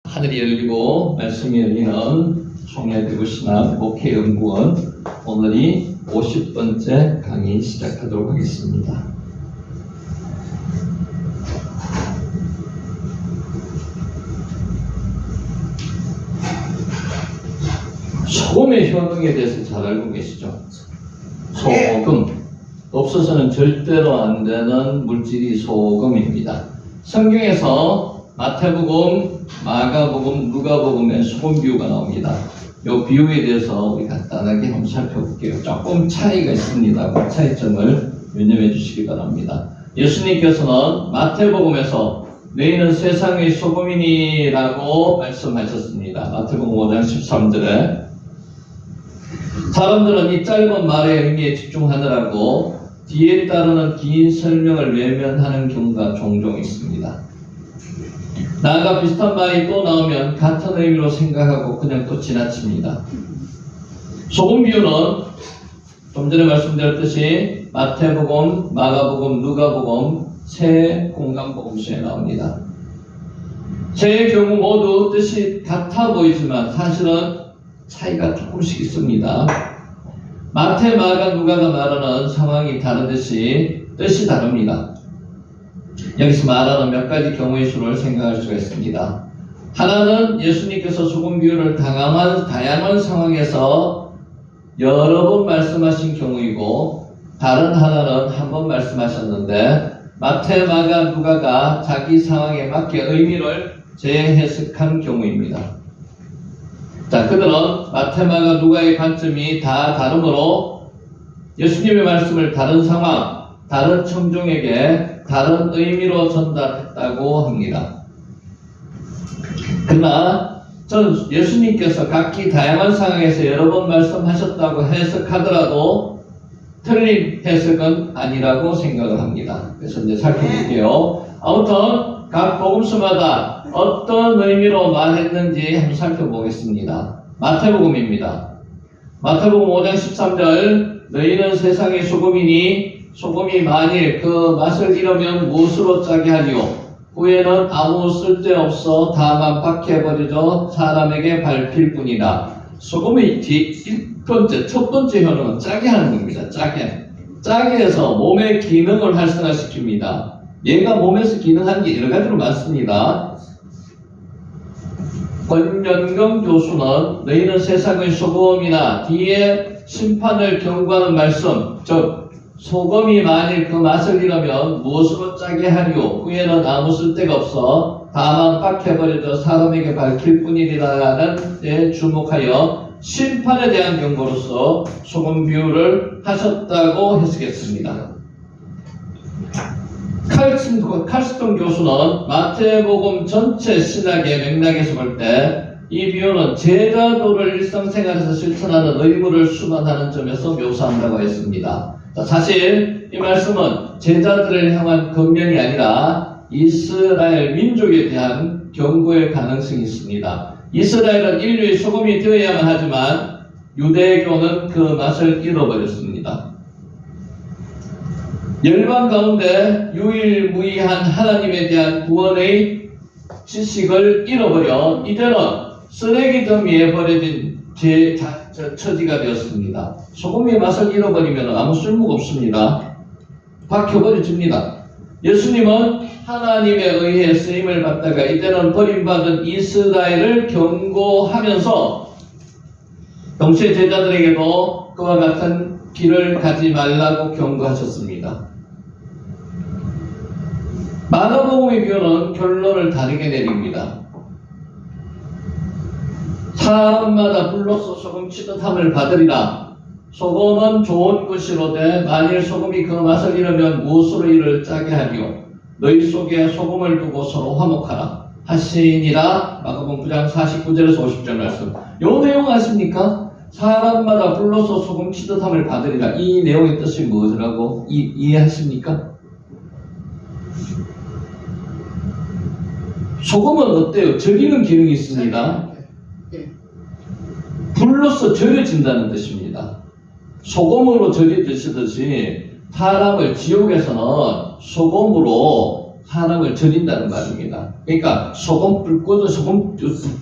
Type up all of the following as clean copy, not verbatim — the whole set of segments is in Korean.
하늘이 열리고 말씀이 열리는 총회대구신학 목회연구원 오늘이 50번째 강의 시작하도록 하겠습니다. 소금의 효능에 대해서 잘 알고 계시죠? 소금 없어서는 절대로 안 되는 물질이 소금입니다. 성경에서 마태복음, 마가복음, 누가복음에 소금 비유가 나옵니다. 이 비유에 대해서 우리 간단하게 한번 살펴볼게요. 조금 차이가 있습니다. 그 차이점을 유념해 주시기 바랍니다. 예수님께서는 마태복음에서 너희는 세상의 소금이니라고 말씀하셨습니다. 마태복음 5장 13절에 사람들은 이 짧은 말의 의미에 집중하느라고 뒤에 따르는 긴 설명을 외면하는 경우가 종종 있습니다. 나아가 비슷한 말이 또 나오면 같은 의미로 생각하고 그냥 또 지나칩니다. 소금 비유는 좀 전에 말씀드렸듯이 마태복음, 마가복음, 누가복음 세 공간복음서에 나옵니다. 세 경우 모두 뜻이 같아 보이지만 사실은 차이가 조금씩 있습니다. 마태, 마가, 누가가 말하는 상황이 다르듯이 뜻이 다릅니다. 여기서 말하는 몇 가지 경우의 수를 생각할 수가 있습니다. 하나는 예수님께서 소금 비유를 다양한 상황에서 여러 번 말씀하신 경우이고, 다른 하나는 한 번 말씀하셨는데 마태, 마가, 누가가 자기 상황에 맞게 의미를 재해석한 경우입니다. 자, 그들은 마태, 마가, 누가의 관점이 다 다르므로 예수님의 말씀을 다른 상황, 다른 청중에게 다른 의미로 전달했다고 합니다. 그러나 저는 예수님께서 각기 다양한 상황에서 여러 번 말씀하셨다고 해석하더라도 틀린 해석은 아니라고 생각을 합니다. 그래서 이제 살펴볼게요. 아무튼 각 복음서마다 어떤 의미로 말했는지 한번 살펴보겠습니다. 마태복음입니다. 마태복음 5장 13절 너희는 세상의 소금이니 소금이 만일 그 맛을 잃으면 무엇으로 짜게 하리요? 후에는 아무 쓸데없어 다만 박해버리죠. 사람에게 밟힐 뿐이라. 소금의 첫 번째 효능은 짜게 하는 겁니다. 짜게 해서 몸의 기능을 활성화시킵니다. 얘가 몸에서 기능하는 게 여러 가지로 많습니다. 권연경 교수는 너희는 세상의 소금이나 뒤에 심판을 경고하는 말씀, 즉 소금이 만일 그 맛을 잃으면 무엇으로 짜게 하리요? 후에는 아무 쓸데가 없어 다만 박혀버려져 사람에게 밝힐 뿐이라는 데 주목하여 심판에 대한 경고로서 소금 비유를 하셨다고 해석했습니다. 칼스턴 교수는 마태복음 전체 신학의 맥락에서 볼 때 이 비유는 제자도를 일상생활에서 실천하는 의무를 수반하는 점에서 묘사한다고 했습니다. 사실 이 말씀은 제자들을 향한 권면이 아니라 이스라엘 민족에 대한 경고의 가능성이 있습니다. 이스라엘은 인류의 소금이 되어야만 하지만 유대교는 그 맛을 잃어버렸습니다. 열방 가운데 유일무이한 하나님에 대한 구원의 지식을 잃어버려 이제는 쓰레기 더미에 버려진 처지가 되었습니다. 소금의 맛을 잃어버리면 아무 쓸모가 없습니다. 박혀버려집니다. 예수님은 하나님에 의해 쓰임을 받다가 이제는 버림받은 이스라엘을 경고하면서 동시에 제자들에게도 그와 같은 길을 가지 말라고 경고하셨습니다. 마가복음의 비유는 결론을 다르게 내립니다. 사람마다 불로써 소금 치듯함을 받으리라. 소금은 좋은 것이로되 만일 소금이 그 맛을 잃으면 무엇으로 이를 짜게 하리요? 너희 속에 소금을 두고 서로 화목하라 하시니라. 마가복음 9장 49절에서 50절 말씀. 요 내용 아십니까? 사람마다 불로써 소금 치듯함을 받으리라. 이 내용의 뜻이 뭐더라고? 이해하십니까? 소금은 어때요? 절이는 기능이 있습니다. 불로써 절여진다는 뜻입니다. 소금으로 절여지듯이 사람을 지옥에서는 소금으로 사람을 절인다는 말입니다. 그러니까 소금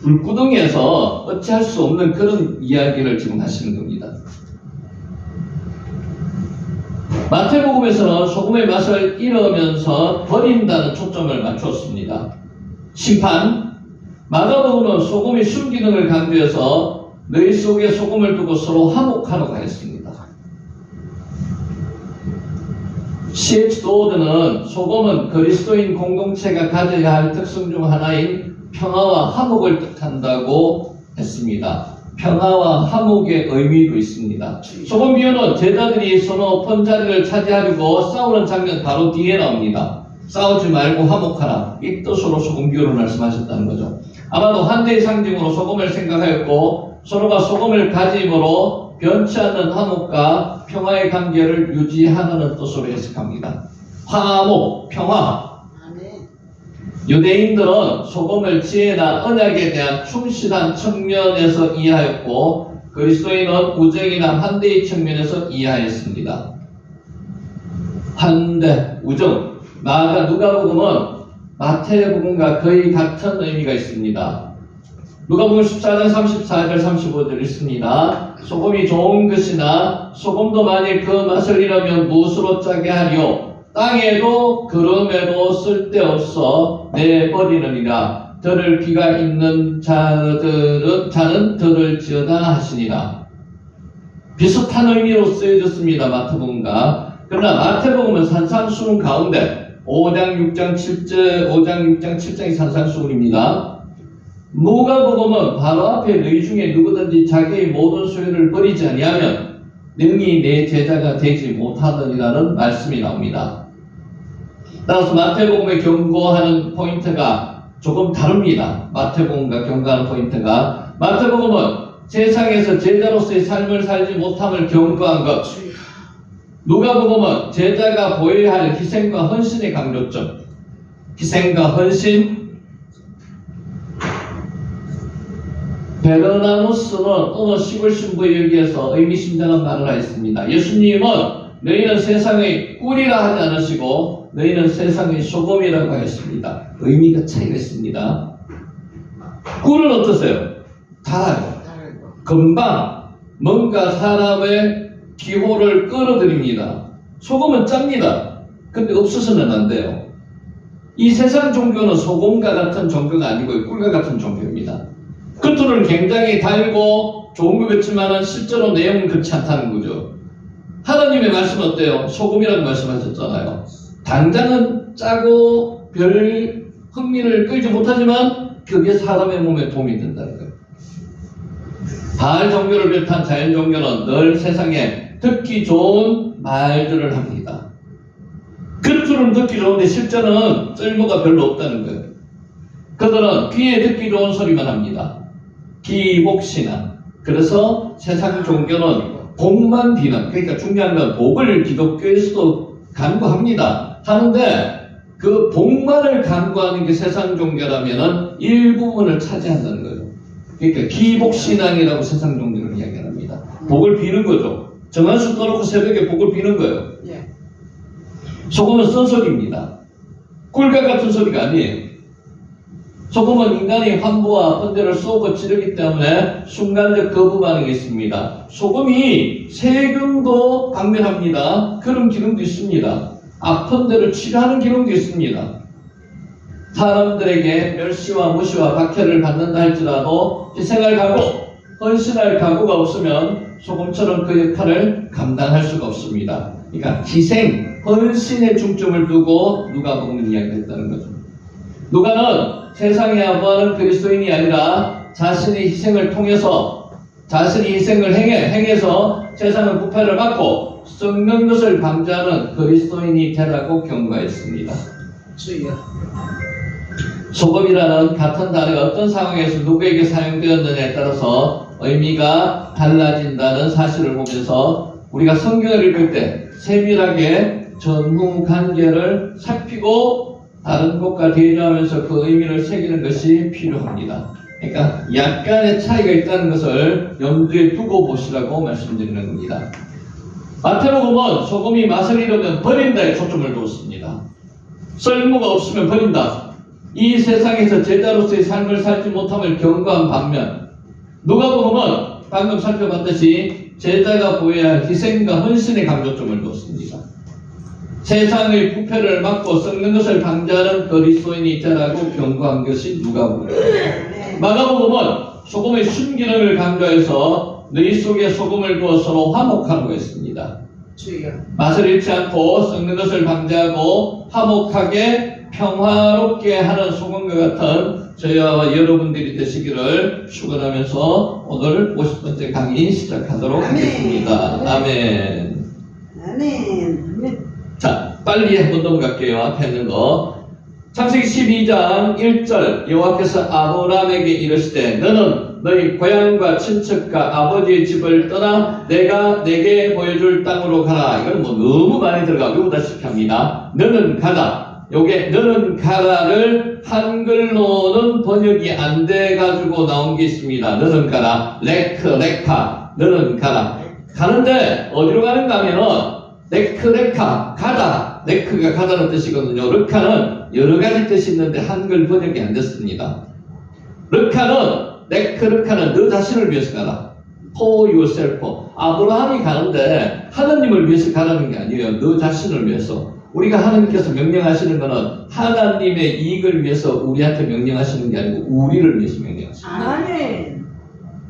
불구덩이에서 어찌할 수 없는 그런 이야기를 지금 하시는 겁니다. 마태복음에서는 소금의 맛을 잃으면서 버린다는 초점을 맞추었습니다. 심판, 마가복음은 소금의 순기능을 강조해서 너희 속에 소금을 두고 서로 화목하라고 했습니다. C.H. 도어드는 소금은 그리스도인 공동체가 가져야 할 특성 중 하나인 평화와 화목을 뜻한다고 했습니다. 평화와 화목의 의미도 있습니다. 소금 비유는 제자들이 서로 높은 자리를 차지하려고 싸우는 장면 바로 뒤에 나옵니다. 싸우지 말고 화목하라. 이 뜻으로 소금 비유를 말씀하셨다는 거죠. 아마도 환대의 상징으로 소금을 생각하였고 서로가 소금을 가짐으로 변치 않는 화목과 평화의 관계를 유지하는 뜻으로 해석합니다. 화목, 평화. 유대인들은 소금을 지혜나 언약에 대한 충실한 측면에서 이해하였고 그리스도인은 우정이나 환대의 측면에서 이해하였습니다. 환대, 우정. 나아가 누가복음은 마태복음과 거의 같은 의미가 있습니다. 누가복음 14장 34절 35절 있습니다. 소금이 좋은 것이나 소금도 만일 그 맛을 잃으면 무엇으로 짜게 하리요? 땅에도 그름에도 쓸데없어 내버리느니라. 들을 귀가 있는 자는 들을지어다 하시니라. 비슷한 의미로 쓰여졌습니다. 마태복음과. 그러나 마태복음은 산상수훈 가운데 5장 6장 7장이 산상수훈입니다. 누가복음은 바로 앞에 너희 중에 누구든지 자기의 모든 소유를 버리지 아니하면 능히 내 제자가 되지 못하느니라는 말씀이 나옵니다. 따라서 마태복음의 경고하는 포인트가 조금 다릅니다. 마태복음과 경고하는 포인트가 마태복음은 세상에서 제자로서의 삶을 살지 못함을 경고한 것, 누가복음은 제자가 보여야 할 희생과 헌신의 강조점, 희생과 헌신. 베르나누스는 어느 시골 신부의 여기에서 의미심장한 말을 하였습니다. 예수님은 너희는 세상의 꿀이라 하지 않으시고 너희는 세상의 소금이라고 하였습니다. 의미가 차이가 있습니다. 꿀은 어떠세요? 달아요. 금방 뭔가 사람의 기호를 끌어들입니다. 소금은 짭니다. 근데 없어서는 안 돼요. 이 세상 종교는 소금과 같은 종교가 아니고 꿀과 같은 종교입니다. 겉으로는 굉장히 달고 좋은 것 같지만 실제로 내용은 그렇지 않다는 거죠. 하나님의 말씀은 어때요? 소금이라고 말씀하셨잖아요. 당장은 짜고 별 흥미를 끌지 못하지만 그게 사람의 몸에 도움이 된다는 거예요. 바알 종교를 비롯한 자연 종교는 늘 세상에 듣기 좋은 말들을 합니다. 겉으로는 듣기 좋은데 실제는 쓸모가 별로 없다는 거예요. 그들은 귀에 듣기 좋은 소리만 합니다. 기복신앙. 그래서 세상 종교는 복만 비는, 그러니까 중요한 건 복을 기독교에서도 간구합니다. 하는데 그 복만을 간구하는 게 세상 종교라면은 일부분을 차지한다는 거예요. 그러니까 기복신앙이라고 세상 종교를 이야기합니다. 복을 비는 거죠. 정한수 떠놓고 새벽에 복을 비는 거예요. 소금은 쓴소리입니다. 꿀과 같은 소리가 아니에요. 소금은 인간이 환부와 번제를 쏘고 지르기 때문에 순간적 거부 반응이 있습니다. 소금이 세균도 박멸합니다. 그런 기능도 있습니다. 아픈 데를 치료하는 기능도 있습니다. 사람들에게 멸시와 무시와 박해를 받는다 할지라도 희생할 각오, 헌신할 각오가 없으면 소금처럼 그 역할을 감당할 수가 없습니다. 그러니까 희생, 헌신에 중점을 두고 누가복음을 이야기했다는 거죠. 누가는 세상에 아부하는 그리스도인이 아니라 자신의 희생을 통해서 자신이 희생을 행해서 세상의 부패를 막고 썩는 것을 방지하는 그리스도인이 되라고 경고했습니다. 소금이라는 같은 단어가 어떤 상황에서 누구에게 사용되었느냐에 따라서 의미가 달라진다는 사실을 보면서 우리가 성경을 읽을 때 세밀하게 전후 관계를 살피고 다른 것과 대조하면서 그 의미를 새기는 것이 필요합니다. 그러니까 약간의 차이가 있다는 것을 염두에 두고 보시라고 말씀드리는 겁니다. 마태복음은 소금이 맛을 잃으면 버린다에 초점을 두었습니다. 쓸모가 없으면 버린다. 이 세상에서 제자로서의 삶을 살지 못함을 경고한 반면 누가복음은 방금 살펴봤듯이 제자가 보여야 할 희생과 헌신의 강조점을 뒀습니다. 세상의 부패를 막고 썩는 것을 방지하는 그리스도인이 있다라고 경고한 것이 누가복음입니다. 마가복음은 소금의 순기능을 강조해서 너희 속에 소금을 부어 서로 화목하라고 했습니다. 맛을 잃지 않고 썩는 것을 방지하고 화목하게 평화롭게 하는 소금과 같은 저희와 여러분들이 되시기를 축원하면서 오늘 50번째 강의 시작하도록 하겠습니다. 아멘. 아멘. 자, 빨리 한번 넘어갈게요. 앞에 있는 거. 창세기 12장 1절 여호와께서 아브라함에게 이르시되 너는 너희 고향과 친척과 아버지의 집을 떠나 내가 내게 보여줄 땅으로 가라. 이건 뭐 너무 많이 들어가 외우다시피 합니다. 너는 가라. 요게 너는 가라를 한글로는 번역이 안 돼가지고 나온 게 있습니다. 너는 가라. 레카 너는 가라. 가는데 어디로 가는가 하면은 레카 가다. 레크가 가다는 뜻이거든요. 르카는 여러 가지 뜻이 있는데 한글 번역이 안 됐습니다. 르카는 너 자신을 위해서 가라. For yourself. 아브라함이 가는데 하나님을 위해서 가라는 게 아니에요. 너 자신을 위해서. 우리가 하나님께서 명령하시는 것은 하나님의 이익을 위해서 우리한테 명령하시는 게 아니고 우리를 위해서 명령하십니다. 아멘.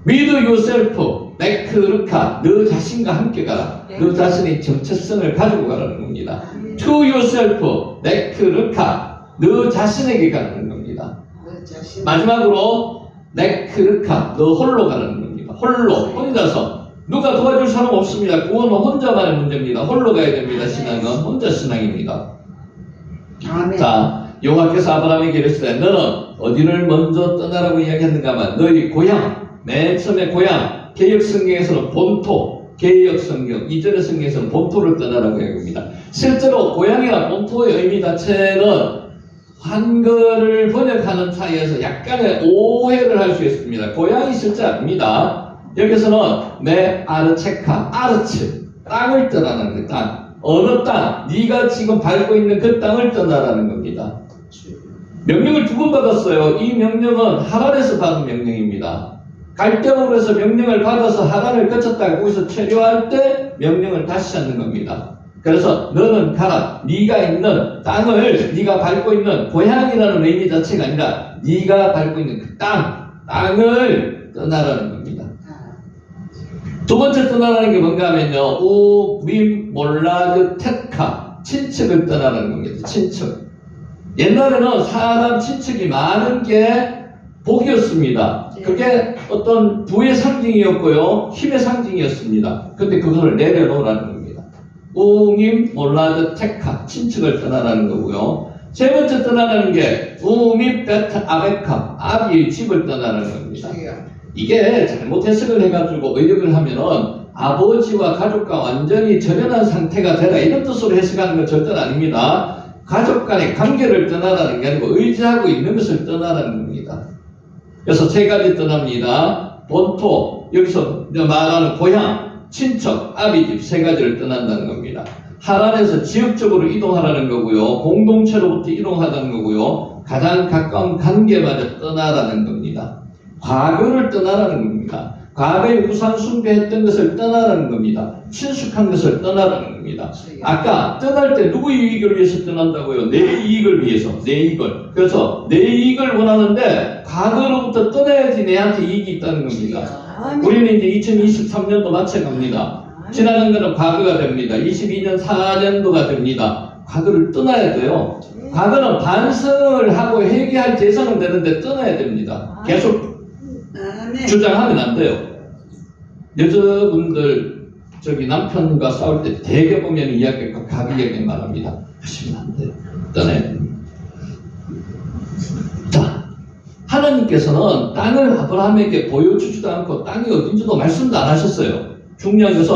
With yourself, 르카, 너 자신과 함께 가라. 너 자신의 정체성을 가지고 가라는 겁니다. To yourself, 르카, 너 자신에게 가라는 겁니다. 마지막으로 르카, 너 홀로 가라는 겁니다. 홀로, 혼자서. 누가 도와줄 사람 없습니다. 구원은 혼자만의 문제입니다. 홀로 가야 됩니다. 신앙은 혼자 신앙입니다. 아멘. 자, 여호와께서 아브라함에게 이르시되 너는 어디를 먼저 떠나라고 이야기했는가 하면 너희 고향, 맨 처음에 고향, 개역 성경에서는 본토, 개역 성경, 이전의 성경에서는 본토를 떠나라고 이야기합니다. 실제로 고향이나 본토의 의미 자체는 한글을 번역하는 차이에서 약간의 오해를 할 수 있습니다. 고향이 실제 아닙니다. 여기서는 아르체카, 아르츠, 땅을 떠나는 그 땅. 어느 땅? 네가 지금 밟고 있는 그 땅을 떠나라는 겁니다. 명령을 두 번 받았어요. 이 명령은 하란에서 받은 명령입니다. 갈대으로 해서 명령을 받아서 하란을 거쳤다가 거기서 체류할 때 명령을 다시 하는 겁니다. 그래서 너는 가라. 네가 있는 땅을, 네가 밟고 있는 고향이라는 의미 자체가 아니라 네가 밟고 있는 그 땅을 떠나라는 겁니다. 두 번째 떠나라는 게 뭔가 하면요. 몰라드 테카, 친척을 떠나라는 겁니다. 친척. 옛날에는 사람 친척이 많은 게 복이었습니다. 그게 어떤 부의 상징이었고요. 힘의 상징이었습니다. 근데 그것을 내려놓으라는 겁니다. 몰라드 테카, 친척을 떠나라는 거고요. 세 번째 떠나라는 게 베트 아베카, 아비의 집을 떠나라는 겁니다. 이게 잘못 해석을 해가지고 의역을 하면은 아버지와 가족과 완전히 절연한 상태가 되라 이런 뜻으로 해석하는 건 절대 아닙니다. 가족 간의 관계를 떠나라는 게 아니고 의지하고 있는 것을 떠나라는 겁니다. 그래서 세 가지 떠납니다. 본토, 여기서 말하는 고향, 친척, 아비집 세 가지를 떠난다는 겁니다. 하란에서 지역적으로 이동하라는 거고요. 공동체로부터 이동하라는 거고요. 가장 가까운 관계마저 떠나라는 겁니다. 과거를 떠나라는 겁니다. 과거에 우상 숭배했던 것을 떠나라는 겁니다. 친숙한 것을 떠나라는 겁니다. 아까 떠날 때 누구의 이익을 위해서 떠난다고요? 내 이익을 위해서, 내 이익을. 그래서 내 이익을 원하는데 과거로부터 떠나야지 내한테 이익이 있다는 겁니다. 우리는 이제 2023년도 마쳐갑니다. 지나간 거는 과거가 됩니다. 22년 4년도가 됩니다. 과거를 떠나야 돼요. 과거는 반성을 하고 회개할 대상은 되는데 떠나야 됩니다. 계속 주장하면 안 돼요. 여자분들 남편과 싸울 때 대개 보면 이야기가 가비에게 말합니다. 하시면 안 돼요. 떠나야 됩니다. 자, 하나님께서는 땅을 아브라함에게 보여주지도 않고 땅이 어딘지도 말씀도 안 하셨어요. 중요한 것은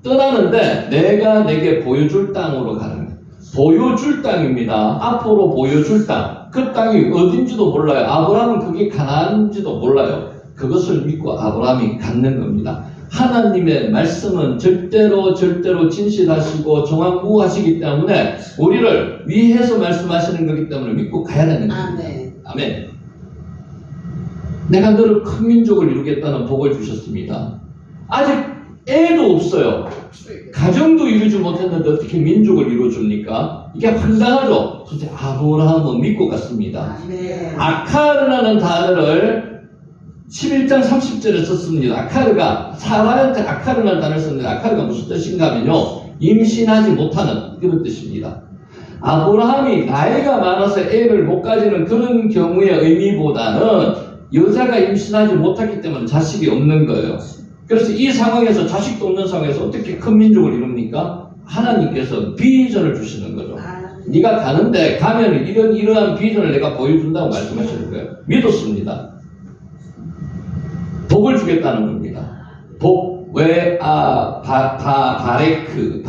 떠나는데 내가 내게 보여줄 땅으로 가는 거예요. 보여줄 땅입니다. 앞으로 보여줄 땅. 그 땅이 어딘지도 몰라요. 아브라함은 그게 가나안인지도 몰라요. 그것을 믿고 아브라함이 갖는 겁니다. 하나님의 말씀은 절대로 진실하시고 정확무하시기 때문에 우리를 위해서 말씀하시는 거기 때문에 믿고 가야 되는 겁니다. 아멘. 아멘. 내가 너를 큰 민족을 이루겠다는 복을 주셨습니다. 아직 애도 없어요. 가정도 이루지 못했는데 어떻게 민족을 이루어줍니까? 이게 황당하죠? 그런데 아브라함은 믿고 갔습니다. 아멘. 아카르라는 단어를 11장 30절에 썼습니다. 아카르가 사라한테 아카르라는 단어를 썼는데 아카르가 무슨 뜻인가 하면요, 임신하지 못하는 그런 뜻입니다. 아브라함이 나이가 많아서 애를 못 가지는 그런 경우의 의미보다는 여자가 임신하지 못했기 때문에 자식이 없는 거예요. 그래서 이 상황에서 자식도 없는 상황에서 어떻게 큰 민족을 이룹니까? 하나님께서 비전을 주시는 거죠. 네가 가는데 가면 이러한 비전을 내가 보여준다고 말씀하시는 거예요. 믿었습니다. 복을 주겠다는 겁니다. 복, 왜, 바레크,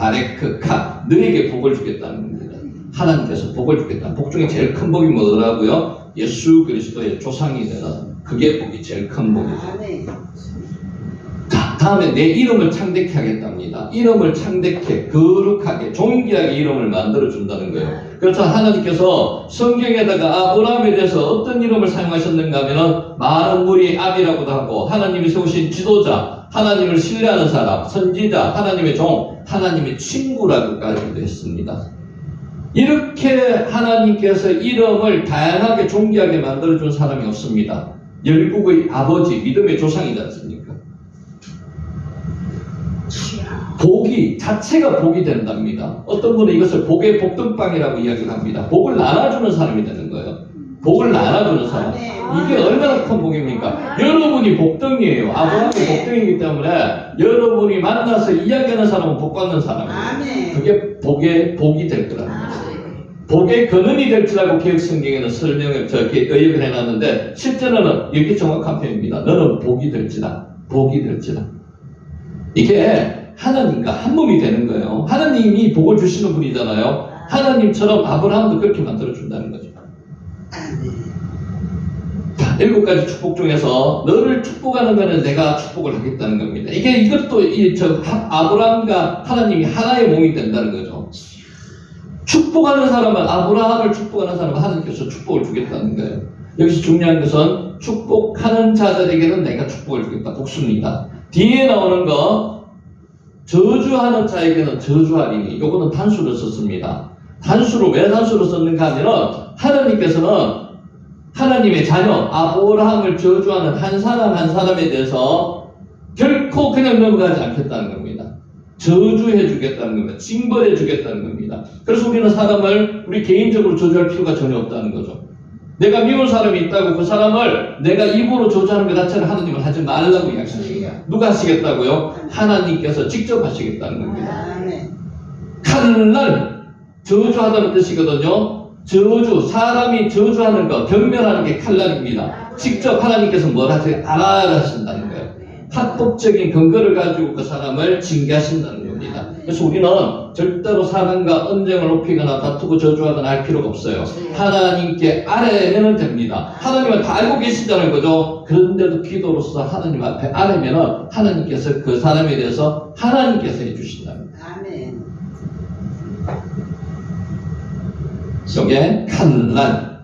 카. 너에게 복을 주겠다는 겁니다. 하나님께서 복을 주겠다. 복 중에 제일 큰 복이 뭐더라고요? 예수 그리스도의 조상이 되는 그게 복이 제일 큰 복이죠. 아멘. 자, 다음에 내 이름을 창대케 하겠답니다. 이름을 창대케, 거룩하게, 존귀하게 이름을 만들어 준다는 거예요. 그래서 하나님께서 성경에다가 아브라함에 대해서 어떤 이름을 사용하셨는가 하면은 많은 무리의 압이라고도 하고, 하나님이 세우신 지도자, 하나님을 신뢰하는 사람, 선지자, 하나님의 종, 하나님의 친구라고까지도 했습니다. 이렇게 하나님께서 이름을 다양하게 존귀하게 만들어준 사람이 없습니다. 열국의 아버지, 믿음의 조상이지 않습니까? 복이 자체가 복이 된답니다. 어떤 분은 이것을 복의 복등빵이라고 이야기를 합니다. 복을 나눠주는 사람이 되는 거예요. 복을 나눠주는 사람. 이게 얼마나 큰 복입니까? 여러분이 복등이에요. 아브라함이 복등이기 때문에 여러분이 만나서 이야기하는 사람은 복 받는 사람이에요. 그게 복의 복이 될 거랍니다. 복의 근원이 될지라고 개혁성경에는 설명을 의역을 해놨는데 실제로는 이게 정확한 표현입니다. 너는 복이 될지라. 복이 될지라. 이게 하나님과 한 몸이 되는 거예요. 하나님이 복을 주시는 분이잖아요. 하나님처럼 아브라함도 그렇게 만들어준다는 거죠. 자, 7가지 축복 중에서 너를 축복하는 것은 내가 축복을 하겠다는 겁니다. 이것도 아브라함과 하나님이 하나의 몸이 된다는 거죠. 축복하는 사람은, 아브라함을 축복하는 사람은 하나님께서 축복을 주겠다는 거예요. 여기서 중요한 것은 축복하는 자들에게는 내가 축복을 주겠다. 복수입니다. 뒤에 나오는 거 저주하는 자에게는 저주하리니, 이거는 단수를 썼습니다. 단수로 왜 단수로 썼는가 하면은 하나님께서는 하나님의 자녀 아브라함을 저주하는 한 사람 한 사람에 대해서 결코 그냥 넘어가지 않겠다는 겁니다. 저주해 주겠다는 겁니다. 징벌해 주겠다는 겁니다. 그래서 우리는 사람을 우리 개인적으로 저주할 필요가 전혀 없다는 거죠. 내가 미운 사람이 있다고 그 사람을 내가 입으로 저주하는 것 자체는 하나님은 하지 말라고 이야기합니다. 누가 하시겠다고요? 하나님께서 직접 하시겠다는 겁니다. 칼날 저주하다는 뜻이거든요. 저주, 사람이 저주하는 것, 경멸하는 게 칼날입니다. 직접 하나님께서 뭘 하지 하신다는 거예요. 합법적인 근거를 가지고 그 사람을 징계하신다는 겁니다. 그래서 우리는 절대로 사람과 언쟁을 높이거나 다투고 저주하거나 할 필요가 없어요. 하나님께 아뢰면 됩니다. 하나님은 다 알고 계시잖아요, 그죠? 그런데도 기도로서 하나님 앞에 아뢰면 하나님께서 그 사람에 대해서 하나님께서 해주신다는 거예요. 아멘. 이게 칼날.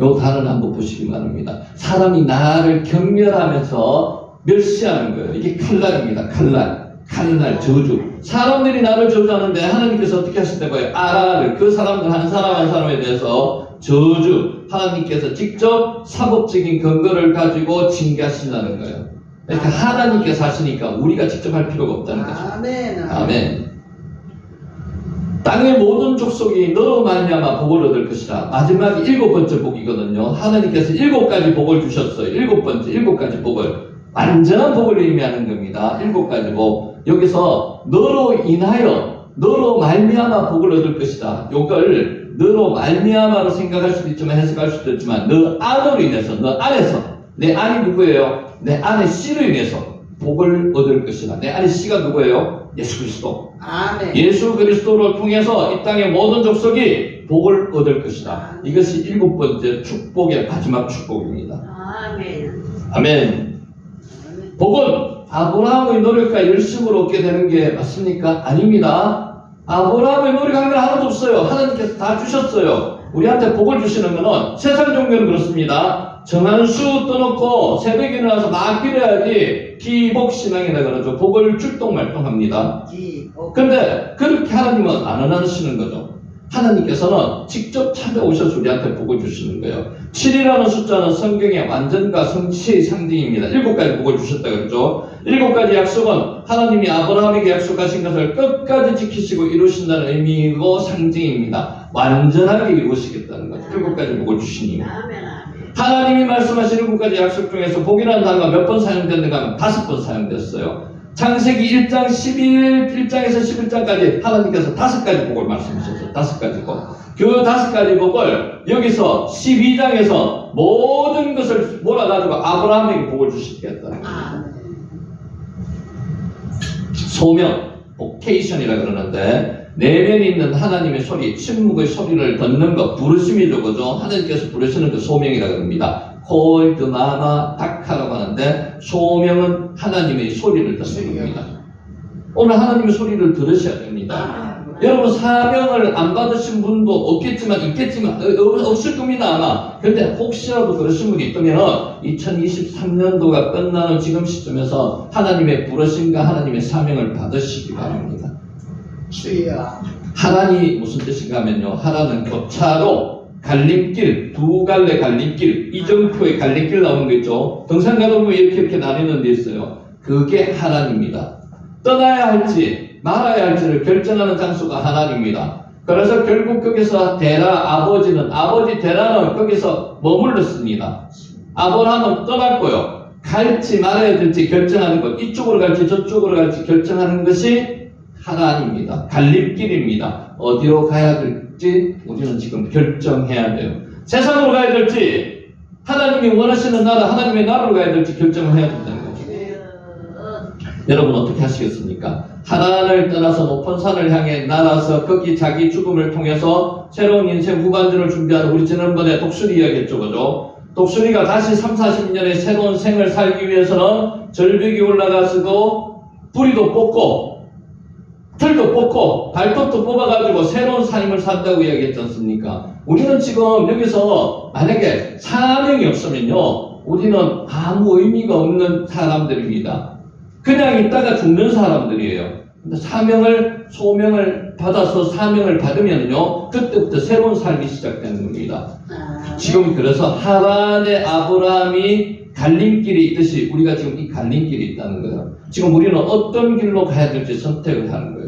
요 단어를 한번 보시기 바랍니다. 사람이 나를 경멸하면서 멸시하는 거예요. 이게 칼날입니다. 칼날, 저주. 사람들이 나를 저주하는데 하나님께서 어떻게 하신다고요? 아라를, 그 사람들 한 사람 한 사람에 대해서 저주, 하나님께서 직접 사법적인 근거를 가지고 징계하신다는 거예요. 그러니까 하나님께서 하시니까 우리가 직접 할 필요가 없다는 거죠. 아멘. 땅의 모든 족속이 너로 말미암아 복을 얻을 것이라. 마지막이 7번째 복이거든요. 하나님께서 7가지 복을 주셨어요. 7가지 복을. 완전한 복을 의미하는 겁니다. 7가지 복. 여기서 너로 인하여, 너로 말미암아 복을 얻을 것이다. 요걸 너로 말미암아로 생각할 수도 있지만 해석할 수도 있지만 너 안으로 인해서, 너 안에서, 내 안이 누구예요? 내 안의 씨로 인해서 복을 얻을 것이다. 내 안의 씨가 누구예요? 예수 그리스도. 아멘. 예수 그리스도를 통해서 이 땅의 모든 족속이 복을 얻을 것이다. 이것이 7번째 축복의 마지막 축복입니다. 아멘. 아멘. 복은 아브라함의 노력과 열심으로 얻게 되는 게 맞습니까? 아닙니다. 아브라함의 노력한 게 하나도 없어요. 하나님께서 다 주셨어요. 우리한테 복을 주시는 거는 세상 종교는 그렇습니다. 정한 수 떠놓고 새벽에 일어나서 막 기도해야지 기복신앙이라 그러죠. 복을 출동말동합니다. 근데 그렇게 하나님은 안 하시는 거죠. 하나님께서는 직접 찾아오셔서 우리한테 복을 주시는 거예요. 7이라는 숫자는 성경의 완전과 성취의 상징입니다. 7가지 복을 주셨다 그랬죠. 7가지 약속은 하나님이 아브라함에게 약속하신 것을 끝까지 지키시고 이루신다는 의미이고 상징입니다. 완전하게 이루시겠다는 거죠. 7가지 복을 주시니 하나님이 말씀하신 7가지 약속 중에서 복이라는 단어가 몇 번 사용됐는가 하면 5번 사용됐어요. 창세기 1장 1장에서 11장까지 하나님께서 5가지 복을 말씀하셨어요. 5가지 복. 그 5가지 복을 여기서 12장에서 모든 것을 몰아가지고 아브라함에게 복을 주시겠다는 거예요. 소명, 보케이션이라 그러는데 내면에 있는 하나님의 소리, 침묵의 소리를 듣는 것, 부르심이죠. 그죠? 하나님께서 부르시는 그 소명이라 그럽니다. 콜드 마마 다카라고 하는데 소명은 하나님의 소리를 듣는 겁니다. 오늘 하나님의 소리를 들으셔야 됩니다. 여러분 사명을 안 받으신 분도 없겠지만 있겠지만 없을 겁니다 아마. 그런데 혹시라도 그러신 분이 있다면 2023년도가 끝나는 지금 시점에서 하나님의 부르심과 하나님의 사명을 받으시기 바랍니다. 하란이 무슨 뜻인가 하면요, 하란은 교차로 갈림길, 두 갈래 갈림길, 이정표의 갈림길 나오는 거 있죠. 등산가도 보면 이렇게 나뉘는 데 있어요. 그게 하란입니다. 떠나야 할지 말아야 할지를 결정하는 장소가 하란입니다. 그래서 결국 거기서 아버지 데라는 거기서 머물렀습니다. 아브라함은 떠났고요. 갈지 말아야 될지 결정하는 것, 이쪽으로 갈지 저쪽으로 갈지 결정하는 것이 하란입니다. 갈림길입니다. 어디로 가야 될지 우리는 지금 결정해야 돼요. 세상으로 가야 될지 하나님이 원하시는 나라, 하나님의 나라로 가야 될지 결정을 해야 된다는 거죠. 여러분 어떻게 하시겠습니까? 하나님을 떠나서 높은 산을 향해 날아서 거기 자기 죽음을 통해서 새로운 인생 후반전을 준비하는 우리 지난번에 독수리 이야기했죠. 그죠? 독수리가 다시 30-40년의 새로운 생을 살기 위해서는 절벽이 올라가서고 뿌리도 뽑고 털도 뽑고 발톱도 뽑아가지고 새로운 삶을 산다고 이야기했지 않습니까? 우리는 지금 여기서 만약에 사명이 없으면요, 우리는 아무 의미가 없는 사람들입니다. 그냥 있다가 죽는 사람들이에요. 근데 소명을 받아서 사명을 받으면요, 그때부터 새로운 삶이 시작되는 겁니다. 지금 그래서 하란의 아브라함이 갈림길이 있듯이 우리가 지금 이 갈림길이 있다는 거예요. 지금 우리는 어떤 길로 가야 될지 선택을 하는 거예요.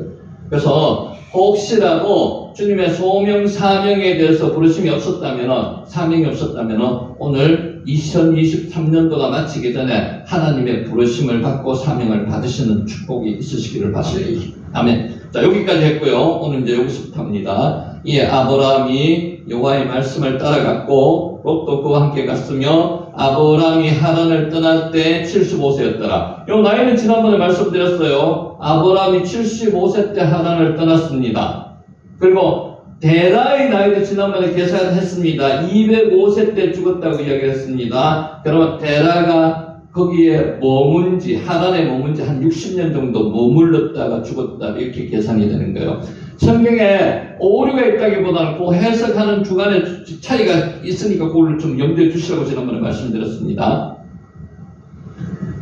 그래서 혹시라도 주님의 소명, 사명에 대해서 부르심이 없었다면, 사명이 없었다면 오늘 2023년도가 마치기 전에 하나님의 부르심을 받고 사명을 받으시는 축복이 있으시기를 바랍니다. 아멘. 자, 여기까지 했고요. 오늘 이제 여기서부터 합니다. 이 아브라함이 여호와의 말씀을 따라갔고 롯도 그와 함께 갔으며 아브라함이 하란을 떠날 때 75세였더라. 이 나이는 지난번에 말씀드렸어요. 아브라함이 75세 때 하란을 떠났습니다. 그리고 데라의 나이도 지난번에 계산했습니다. 205세 때 죽었다고 이야기했습니다. 그러면 데라가 거기에 하란에 머문 지 한 60년 정도 머물렀다가 죽었다, 이렇게 계산이 되는 거예요. 성경에 오류가 있다기보다는 그 해석하는 주간에 차이가 있으니까 그걸 좀 염두에 두시라고 지난번에 말씀드렸습니다.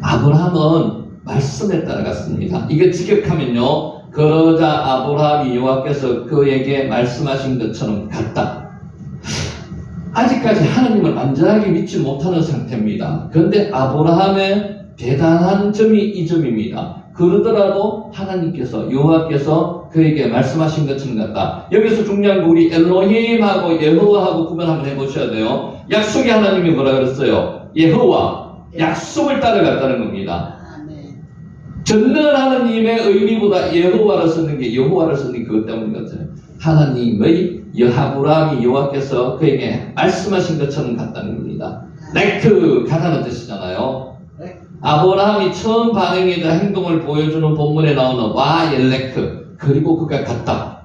아브라함은 말씀에 따라갔습니다. 이게 직역하면요, 그러자 아브라함이 여호와께서 그에게 말씀하신 것처럼 갔다. 아직까지 하나님을 완전하게 믿지 못하는 상태입니다. 그런데 아브라함의 대단한 점이 이 점입니다. 그러더라도 하나님께서, 여호와께서 그에게 말씀하신 것처럼 같다. 여기서 중요한 거 우리 엘로힘하고 여호와하고 구분 한번 해보셔야 돼요. 약속의 하나님이 뭐라 그랬어요? 여호와, 약속을 따라갔다는 겁니다. 전능한 하나님의 의미보다 여호와를 쓰는 게 그것 때문인 것 같아요. 하나님의 아브라함이 여호와께서 그에게 말씀하신 것처럼 같다는 겁니다. 레크, 가다는 뜻이잖아요. 아브라함이 처음 반응이자 행동을 보여주는 본문에 나오는 와 옐레크, 그리고 그가 갔다.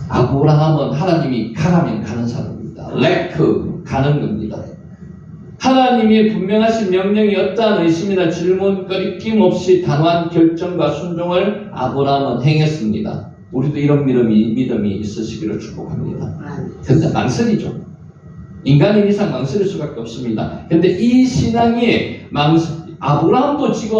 아브라함은 하나님이 가라면 가는 사람입니다. 레크, 가는 겁니다. 하나님이 분명하신 명령이 어떠한 의심이나 질문, 꺼리낌 없이 단호한 결정과 순종을 아브라함은 행했습니다. 우리도 이런 믿음이 있으시기를 축복합니다. 근데 망설이죠. 인간인 이상 망설일 수밖에 없습니다. 근데 이 신앙이 아브라함도 지금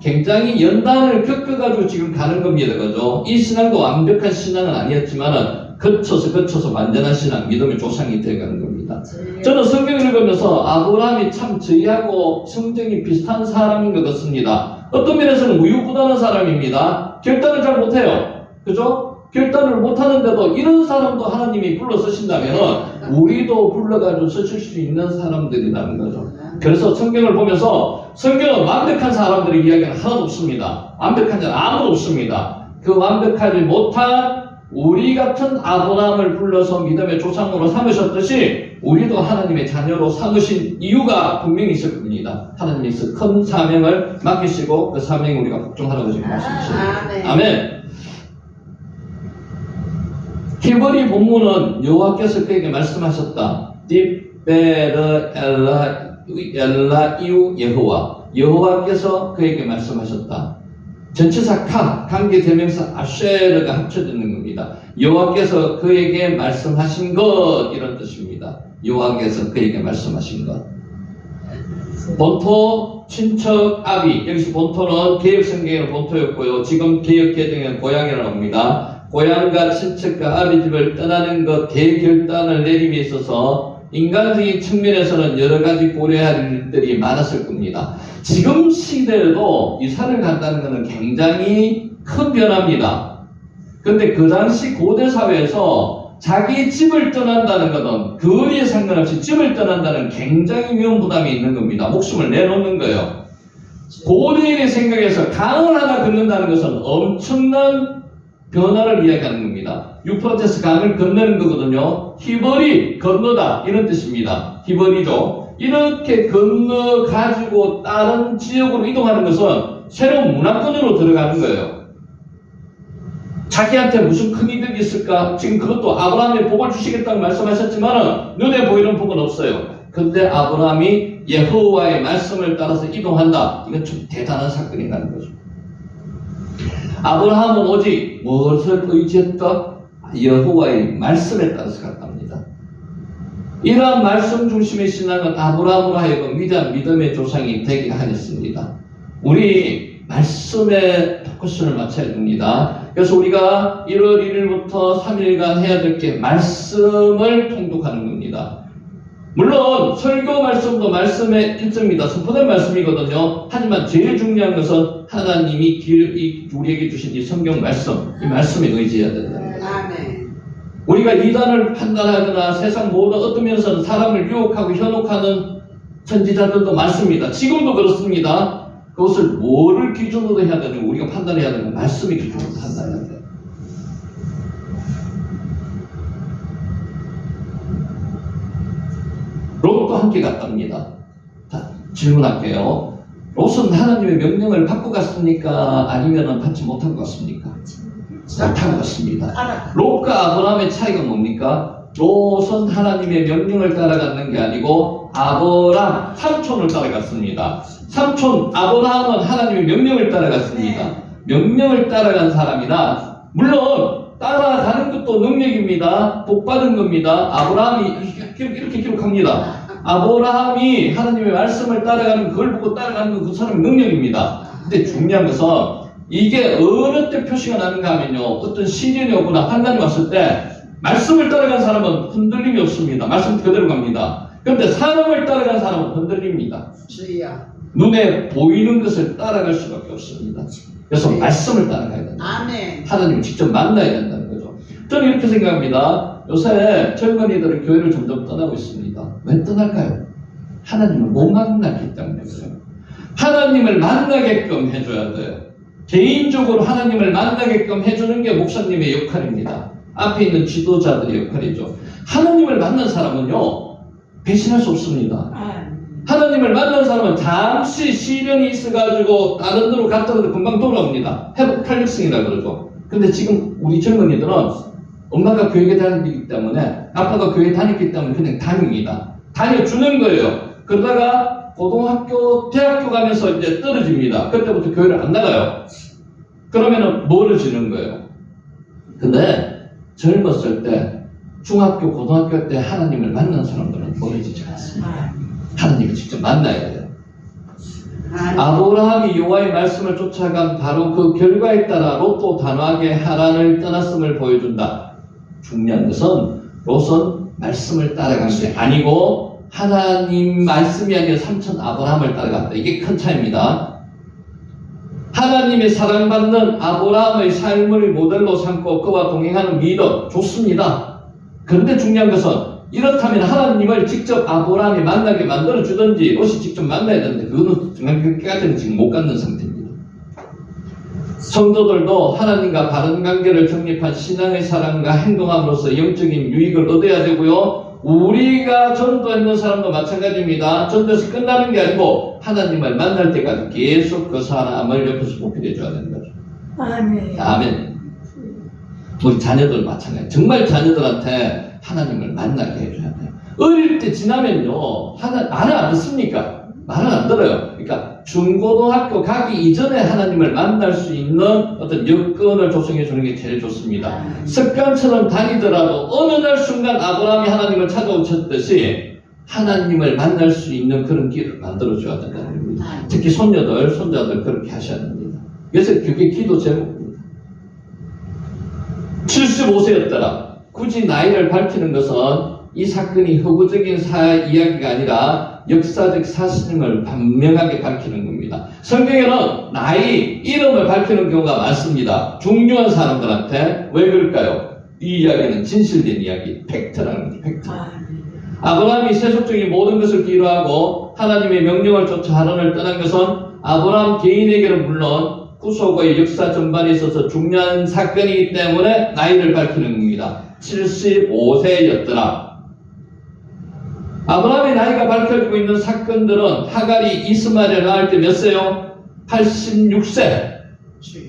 굉장히 연단을 겪어가지고 지금 가는 겁니다. 그죠? 이 신앙도 완벽한 신앙은 아니었지만은 거쳐서 완전한 신앙, 믿음의 조상이 되어가는 겁니다. 저는 성경을 읽으면서 아브라함이 참 저희하고 성정이 비슷한 사람인 것 같습니다. 어떤 면에서는 우유부단한 사람입니다. 결단을 잘 못해요. 그죠? 결단을 못하는데도 이런 사람도 하나님이 불러 쓰신다면 우리도 불러가지고 쓰실 수 있는 사람들이라는 거죠. 그래서 성경을 보면서 성경은 완벽한 사람들의 이야기는 하나도 없습니다. 완벽한 자는 아무도 없습니다. 그 완벽하지 못한 우리 같은 아브라함을 불러서 믿음의 조상으로 삼으셨듯이 우리도 하나님의 자녀로 삼으신 이유가 분명히 있을 겁니다. 하나님께서 큰 사명을 맡기시고 그 사명에 우리가 복종하라고 지금 말씀하십니다. 아멘. 히브리 본문은 여호와께서 그에게 말씀하셨다. 딥베르 엘라 이우 여호와께서 그에게 말씀하셨다. 전치사 카, 관계대명사 아쉐르가 합쳐져 있는 겁니다. 여호와께서 그에게 말씀하신 것 이런 뜻입니다. 여호와께서 그에게 말씀하신 것. 본토, 친척, 아비. 여기서 본토는 개혁성경의 본토였고요. 지금 개혁개정의 고향이라고 합니다. 고향과 친척과 아비 집을 떠나는 것 대결단을 내림에 있어서 인간적인 측면에서는 여러 가지 고려할 일들이 많았을 겁니다. 지금 시대에도 이사를 간다는 것은 굉장히 큰 변화입니다. 그런데 그 당시 고대 사회에서 자기 집을 떠난다는 것은 거리에 상관없이 집을 떠난다는 굉장히 위험 부담이 있는 겁니다. 목숨을 내놓는 거예요. 고대인의 생각에서 강을 하나 걷는다는 것은 엄청난 변화를 이야기하는 겁니다. 유프라테스 강을 건너는 거거든요. 히벌이 건너다 이런 뜻입니다. 히벌이죠. 이렇게 건너가지고 다른 지역으로 이동하는 것은 새로운 문화권으로 들어가는 거예요. 자기한테 무슨 큰 이득이 있을까? 지금 그것도 아브라함이 복을 주시겠다고 말씀하셨지만 눈에 보이는 복은 없어요. 그런데 아브라함이 여호와의 말씀을 따라서 이동한다. 이건 좀 대단한 사건이라는 거죠. 아브라함은 오직 무엇을 의지했다? 여호와의 말씀에 따라서 갔답니다. 이러한 말씀 중심의 신앙은 아브라함으로 하여금 위대한 믿음의 조상이 되게 하였습니다. 우리 말씀에 포커스를 맞춰야 됩니다. 그래서 우리가 1월 1일부터 3일간 해야 될 게 말씀을 통독하는 겁니다. 물론 설교 말씀도 말씀의 일정입니다. 선포된 말씀이거든요. 하지만 제일 중요한 것은 하나님이 우리에게 주신 이 성경 말씀, 이 말씀에 의지해야 된다는 거예요. 우리가 이단을 판단하거나 세상 모든 어떤 면에서는 사람을 유혹하고 현혹하는 선지자들도 많습니다. 지금도 그렇습니다. 그것을 뭐를 기준으로 해야 되는지 우리가 판단해야 되는 건 말씀의 기준으로 판단해야 돼요. 롯도 함께 갔답니다. 자, 질문할게요. 롯은 하나님의 명령을 받고 갔습니까? 아니면 받지 못하고 갔습니까? 못하고 갔습니다. 롯과 아브라함의 차이가 뭡니까? 롯은 하나님의 명령을 따라가는 게 아니고 아브라함 삼촌을 따라갔습니다. 삼촌 아브라함은 하나님의 명령을 따라갔습니다. 명령을 따라간 사람이나 물론 따라가는 것도 능력입니다. 복받은 겁니다. 아브라함이 이렇게 기록합니다. 아브라함이 하나님의 말씀을 따라가는 그걸 보고 따라가는 건 그 사람의 능력입니다. 근데 중요한 것은 이게 어느 때 표시가 나는가 하면요. 어떤 시련이 오거나 환난이 왔을 때 말씀을 따라간 사람은 흔들림이 없습니다. 말씀 그대로 갑니다. 그런데 사람을 따라간 사람은 흔들립니다. 눈에 보이는 것을 따라갈 수밖에 없습니다. 그래서 말씀을 따라가야 된다. 하나님을 직접 만나야 된다는 거죠. 저는 이렇게 생각합니다. 요새 젊은이들은 교회를 점점 떠나고 있습니다. 왜 떠날까요? 하나님을 못 만났기 때문에 그래요. 하나님을 만나게끔 해줘야 돼요. 개인적으로 하나님을 만나게끔 해주는 게 목사님의 역할입니다. 앞에 있는 지도자들의 역할이죠. 하나님을 만난 사람은요, 배신할 수 없습니다. 하나님을 만난 사람은 잠시 시련이 있어가지고 다른 데로 갔다가도 금방 돌아옵니다. 회복 탄력성이라 그러죠. 근데 지금 우리 젊은이들은 엄마가 교회에 다니기 때문에 아빠가 교회에 다녔기 때문에 그냥 다닙니다. 다녀주는 거예요. 그러다가 고등학교, 대학교 가면서 이제 떨어집니다. 그때부터 교회를 안 나가요. 그러면은 멀어지는 거예요. 근데 젊었을 때, 중학교, 고등학교 때 하나님을 만난 사람들은 멀어지지 않습니다. 하나님을 직접 만나야 돼요. 아브라함이 여호와의 말씀을 쫓아간 바로 그 결과에 따라 롯도 단호하게 하란을 떠났음을 보여준다. 중요한 것은 롯은 말씀을 따라간 게 아니고 하나님 말씀이 아니라 삼촌 아브라함을 따라갔다. 이게 큰 차이입니다. 하나님의 사랑받는 아브라함의 삶을 모델로 삼고 그와 동행하는 믿음 좋습니다. 그런데 중요한 것은 이렇다면 하나님을 직접 아브라함이 만나게 만들어주든지 롯이 직접 만나야 되는데 그거는 끝까지는 지금 못 갖는 상태입니다. 성도들도 하나님과 바른 관계를 정립한 신앙의 사랑과 행동함으로써 영적인 유익을 얻어야 되고요. 우리가 전도했는 사람도 마찬가지입니다. 전도에서 끝나는 게 아니고 하나님을 만날 때까지 계속 그 사람을 옆에서 보필해 줘야 되는 거죠. 아멘. 아멘. 우리 자녀들 마찬가지. 정말 자녀들한테 하나님을 만나게 해줘야 돼요. 어릴 때 지나면요, 말을 안 듣습니까? 말을 안 들어요. 그러니까 중고등학교 가기 이전에 하나님을 만날 수 있는 어떤 여건을 조성해 주는 게 제일 좋습니다. 습관처럼 다니더라도 어느 날 순간 아브라함이 하나님을 찾아오셨듯이 하나님을 만날 수 있는 그런 길을 만들어 줘야 된다는 겁니다. 특히 손녀들, 손자들 그렇게 하셔야 됩니다. 그래서 그게 기도 제목입니다. 75세였더라. 굳이 나이를 밝히는 것은 이 사건이 허구적인 이야기가 아니라 역사적 사실임을 분명하게 밝히는 겁니다. 성경에는 나이, 이름을 밝히는 경우가 많습니다. 중요한 사람들한테. 왜 그럴까요? 이 이야기는 진실된 이야기, 팩트라는 거죠. 팩트. 아브라함이 세속적인 모든 것을 뒤로하고 하나님의 명령을 쫓아 하란을 떠난 것은 아브라함 개인에게는 물론 구속의 역사 전반에 있어서 중요한 사건이기 때문에 나이를 밝히는 겁니다. 75세였더라. 아브라함의 나이가 밝혀지고 있는 사건들은 하갈이 이스마엘을 낳을 때 몇 세요? 86세.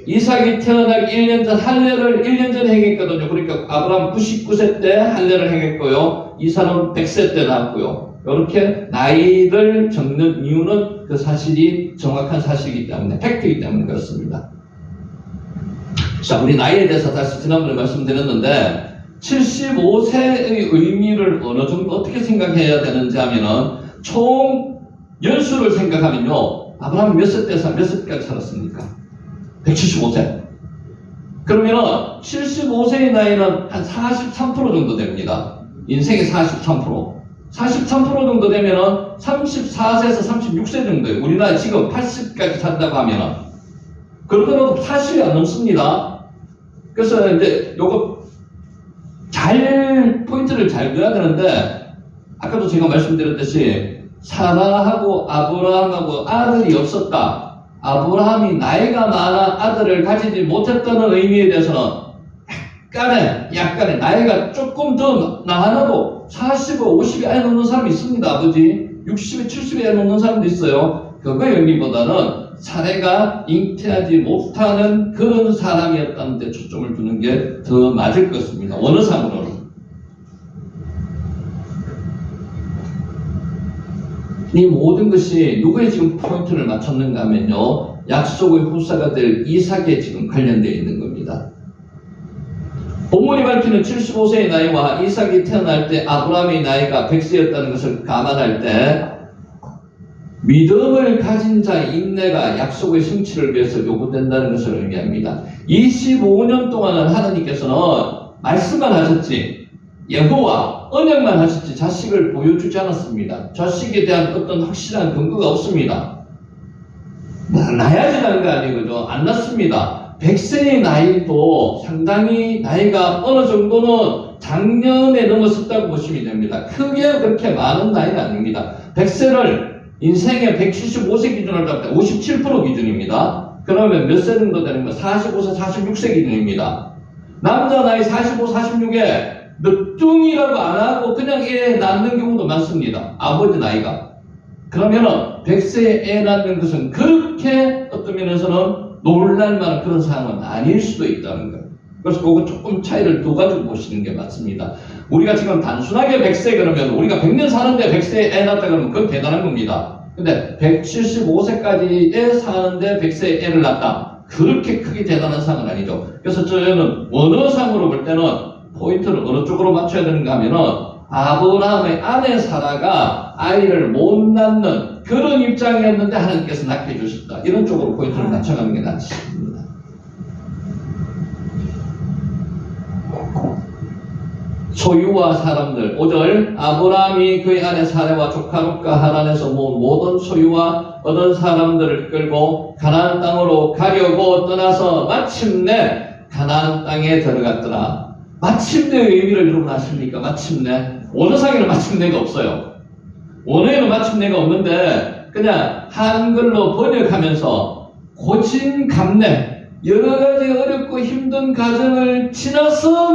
이삭이 태어나기 1년 전 할례를 1년 전에 행했거든요. 그러니까 아브라함 99세 때 할례를 행했고요. 이삭은 100세 때 낳았고요. 이렇게 나이를 적는 이유는 그 사실이 정확한 사실이기 때문에, 팩트이기 때문에 그렇습니다. 자, 우리 나이에 대해서 다시 지난번에 말씀드렸는데 75세의 의미를 어느 정도 어떻게 생각해야 되는지 하면은 총 연수를 생각하면요. 아브라함이 몇 세 때 몇 세까지 살았습니까? 175세. 그러면은 75세의 나이는 한 43% 정도 됩니다. 인생의 43%. 43% 정도 되면은 34세에서 36세 정도예요. 우리나라 지금 80까지 산다고 하면은. 그러더라도 40이 안 넘습니다. 그래서 이제 요거 포인트를 잘 넣어야 되는데, 아까도 제가 말씀드렸듯이, 사라하고 아브라함하고 아들이 없었다. 아브라함이 나이가 많아 아들을 가지지 못했다는 의미에 대해서는 약간의 나이가 조금 더 나아도 40에 50에 애 놓는 사람이 있습니다. 아버지 60에 70에 애 놓는 사람도 있어요. 그거의 의미보다는 사례가 잉태하지 못하는 그런 사람이었다는 데 초점을 두는 게 더 맞을 것 같습니다. 원어상으로는. 이 모든 것이 누구의 지금 포인트를 맞췄는가 하면요, 약속의 후사가 될 이삭에 지금 관련되어 있는 겁니다. 본문이 밝히는 75세의 나이와 이삭이 태어날 때 아브라함의 나이가 100세였다는 것을 감안할 때 믿음을 가진 자의 인내가 약속의 성취를 위해서 요구된다는 것을 의미합니다. 25년 동안은 하나님께서는 말씀만 하셨지, 여호와 언약만 하셨지 자식을 보여주지 않았습니다. 자식에 대한 어떤 확실한 근거가 없습니다. 나야지라는 거 아니거든요. 안 낳습니다. 100세의 나이도 상당히 나이가 어느 정도는 작년에 넘었었다고 보시면 됩니다. 크게 그렇게 많은 나이는 아닙니다. 100세를 인생의 175세 기준으로 잡을 때 57% 기준입니다. 그러면 몇 세 정도 되는 거예요? 45세, 46세 기준입니다. 남자 나이 45, 46에 늦둥이라고 안 하고 그냥 애 낳는 경우도 많습니다. 아버지 나이가. 그러면은 100세에 애 낳는 것은 그렇게 어떤 면에서는 놀랄만한 그런 상황은 아닐 수도 있다는 거예요. 그래서 그거 조금 차이를 두 가지로 보시는 게 맞습니다. 우리가 지금 단순하게 100세 그러면 우리가 100년 사는데 100세에 애 낳았다 그러면 그건 대단한 겁니다. 근데 175세까지에 사는데 100세에 애를 낳았다. 그렇게 크게 대단한 상은 아니죠. 그래서 저는 원어상으로 볼 때는 포인트를 어느 쪽으로 맞춰야 되는가 하면은 아브라함의 아내 사라가 아이를 못 낳는 그런 입장이었는데 하나님께서 낳게 해주셨다. 이런 쪽으로 포인트를 맞춰가는 게 낫습니다. 소유와 사람들 5절 아브라함이 그의 아내 사라와 조카 롯과 하란에서 모은 모든 소유와 얻은 사람들을 끌고 가나안 땅으로 가려고 떠나서 마침내 가나안 땅에 들어갔더라. 마침내의 의미를 여러분 아십니까? 마침내. 원어상에는 마침내가 없어요. 원어에는 마침내가 없는데 그냥 한글로 번역하면서 고진감래 여러 가지 어렵고 힘든 과정을 지나서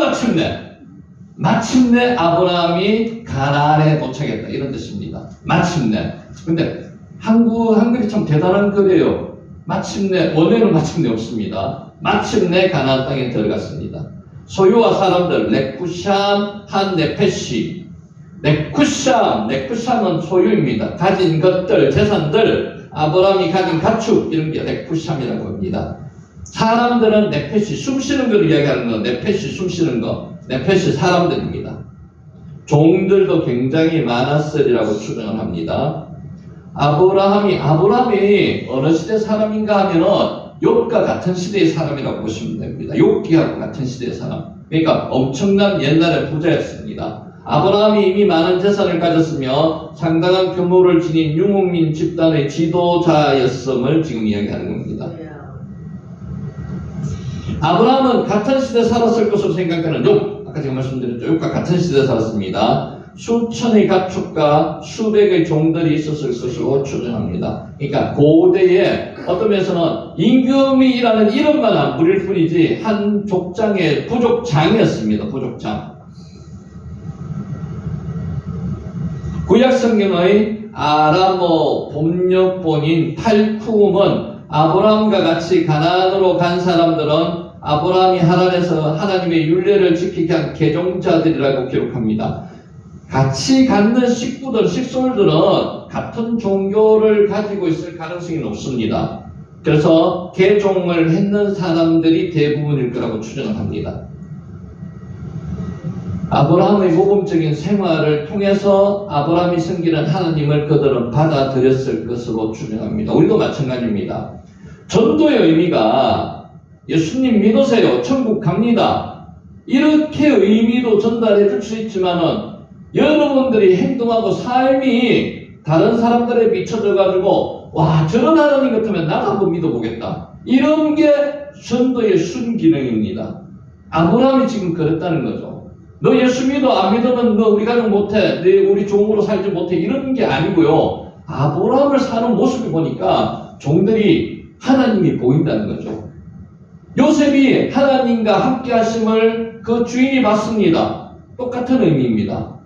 마침내 아브라함이 가나안에 도착했다. 이런 뜻입니다. 마침내. 근데 한글이 참 대단한 글이에요. 마침내, 원어에는 마침내 없습니다. 마침내 가나안 땅에 들어갔습니다. 소유와 사람들, 레쿠샴 한 네페시. 레쿠샴은 소유입니다. 가진 것들, 재산들, 아브라함이 가진 가축, 이런 게 레쿠샴이라고 합니다. 사람들은 네페시, 숨쉬는 걸 이야기하는 거, 네페시, 숨쉬는 거, 네페시 사람들입니다. 종들도 굉장히 많았으리라고 추정을 합니다. 아브라함이 어느 시대 사람인가 하면은 욥과 같은 시대의 사람이라고 보시면 됩니다. 욥기하고 같은 시대의 사람. 그러니까 엄청난 옛날의 부자였습니다. 아브라함이 이미 많은 재산을 가졌으며 상당한 규모를 지닌 유목민 집단의 지도자였음을 지금 이야기하는 겁니다. 아브라함은 같은 시대에 살았을 것으로 생각되는 욥, 아까 제가 말씀드렸죠. 욥과 같은 시대에 살았습니다. 수천의 가축과 수백의 종들이 있었을 것으로 추정합니다. 그러니까 고대에 어떤 면에서는 임금이라는 이름만 안 부릴 뿐이지 한 족장의 부족장이었습니다. 부족장. 구약 성경의 아람어 번역본인 팔쿠음은 아브라함과 같이 가나안으로 간 사람들은 아브라함이 하란에서 하나님의 율례를 지키게 한 개종자들이라고 기록합니다. 같이 갖는 식솔들은 같은 종교를 가지고 있을 가능성이 높습니다. 그래서 개종을 했는 사람들이 대부분일 거라고 추정을 합니다. 아브라함의 모범적인 생활을 통해서 아브라함이 섬기는 하나님을 그들은 받아들였을 것으로 추정합니다. 우리도 마찬가지입니다. 전도의 의미가 예수님 믿으세요. 천국 갑니다. 이렇게 의미도 전달해 줄 수 있지만은 여러분들이 행동하고 삶이 다른 사람들에 비춰져 가지고 와 저런 하나님 같으면 나도 한번 믿어보겠다. 이런 게 전도의 순기능입니다. 아브라함이 지금 그랬다는 거죠. 너 예수 믿어 안 믿으면 너 우리 가족 못해. 우리 종으로 살지 못해. 이런 게 아니고요. 아브라함을 사는 모습을 보니까 종들이 하나님이 보인다는 거죠. 요셉이 하나님과 함께 하심을 그 주인이 봤습니다. 똑같은 의미입니다.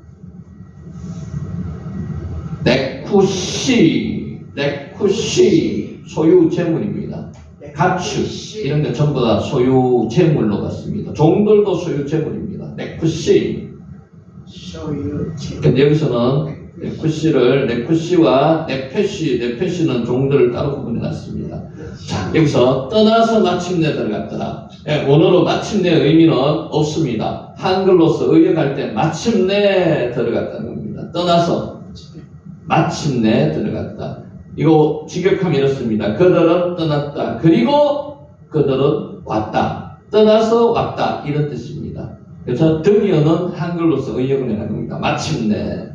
레쿠시 소유 재물입니다. 가축 이런 게 전부 다 소유 재물로 봤습니다. 종들도 소유 재물입니다. 레쿠시. 근데 여기서는 레쿠시와 네페시는 종들을 따로 구분해놨습니다. 자, 여기서 떠나서 마침내 들어갔더라. 원어로 마침내 의미는 없습니다. 한글로서 의역할 때 마침내 들어갔다는 겁니다. 떠나서 마침내 들어갔다. 이거 직역하면 이렇습니다. 그들은 떠났다. 그리고 그들은 왔다. 떠나서 왔다. 이런 뜻입니다. 그래서 드디어는 한글로서 의역을 해놓은 겁니다. 마침내.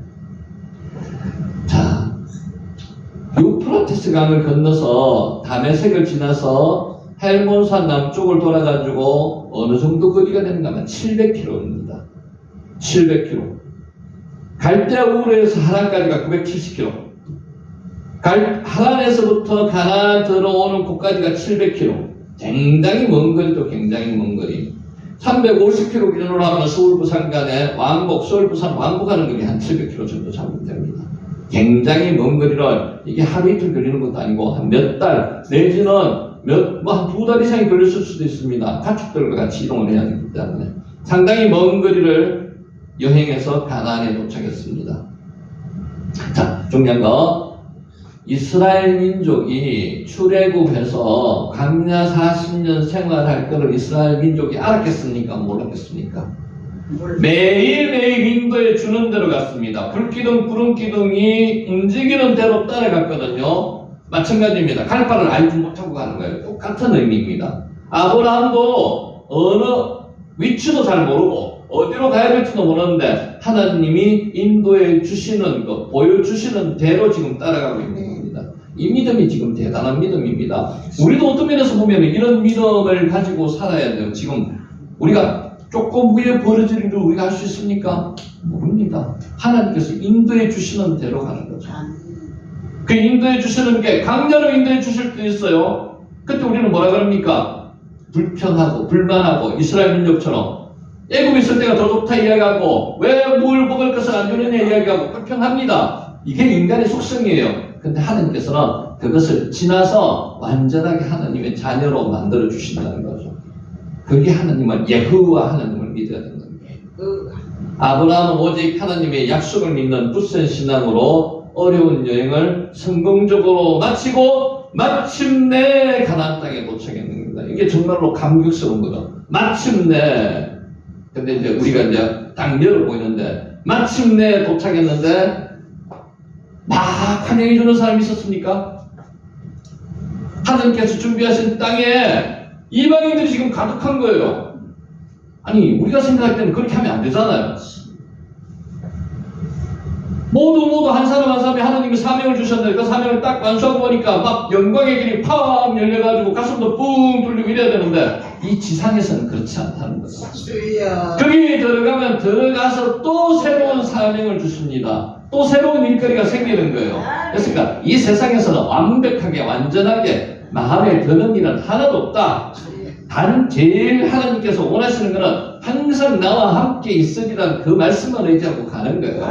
자, 유프라테스 강을 건너서 다메섹을 지나서 헬몬산 남쪽을 돌아가지고 어느 정도 거리가 되는가 하면 700km입니다. 700km. 갈대우르에서 하란까지가 970km. 하란에서부터 가나안 들어오는 곳까지가 700km. 굉장히 먼 거리도 굉장히 먼 거리. 350km 기준으로 하면 서울 부산 간에 서울 부산 왕복하는 거리 한 700km 정도 잡으면 됩니다. 굉장히 먼 거리를 이게 하루 이틀 걸리는 것도 아니고 한 몇 달 내지는 한 2달 이상이 걸렸을 수도 있습니다. 가축들과 같이 이동을 해야 되기 때문에 상당히 먼 거리를 여행해서 가나안에 도착했습니다. 자, 중요한 거 이스라엘 민족이 출애굽해서 광야 40년 생활할 거를 이스라엘 민족이 알았겠습니까? 몰랐겠습니까? 매일매일 인도에 주는 대로 갔습니다. 불기둥, 구름기둥이 움직이는 대로 따라갔거든요. 마찬가지입니다. 갈 바를 알지 못하고 가는 거예요. 똑같은 의미입니다. 아브라함도 어느 위치도 잘 모르고 어디로 가야 될지도 모르는데 하나님이 인도해 주시는 것, 보여주시는 대로 지금 따라가고 있는 겁니다. 이 믿음이 지금 대단한 믿음입니다. 우리도 어떤 면에서 보면 이런 믿음을 가지고 살아야 돼요. 지금 우리가 조금 후에 벌어질 일을 우리가 할 수 있습니까? 모릅니다. 하나님께서 인도해 주시는 대로 가는 거죠. 그 인도해 주시는 게 강렬로 인도해 주실 때 있어요. 그때 우리는 뭐라 그럽니까? 불평하고 불만하고 이스라엘 민족처럼 애굽에 있을 때가 더 좋다 이야기하고 왜 뭘 먹을 것을 안 주느냐 이야기하고 불평합니다. 이게 인간의 속성이에요. 근데 하나님께서는 그것을 지나서 완전하게 하나님의 자녀로 만들어 주신다는 거죠. 그게 하나님은 여호와 하나님을 믿어야 된다는 거예요. 아브라함은 오직 하나님의 약속을 믿는 굳센 신앙으로 어려운 여행을 성공적으로 마치고 마침내 가나안 땅에 도착했는 겁니다. 이게 정말로 감격스러운 거죠. 마침내. 근데 이제 우리가 이제 딱 열어보이는데 마침내 도착했는데 막 환영해 주는 사람이 있었습니까? 하나님께서 준비하신 땅에 이방인들이 지금 가득한 거예요. 아니 우리가 생각할 때는 그렇게 하면 안 되잖아요. 모두 한 사람 한 사람이 하나님이 사명을 주셨는데 그 사명을 딱 완수하고 보니까 막 영광의 길이 팍 열려가지고 가슴도 뿡 뚫리고 이래야 되는데 이 지상에서는 그렇지 않다는 거죠. 거기 들어가면 들어가서 또 새로운 사명을 주십니다. 또 새로운 일거리가 생기는 거예요. 그러니까 이 세상에서는 완벽하게 완전하게 마음에 드는 일은 하나도 없다. 단 제일 하나님께서 원하시는 것은 항상 나와 함께 있으리라는 그 말씀을 의지하고 가는 거예요.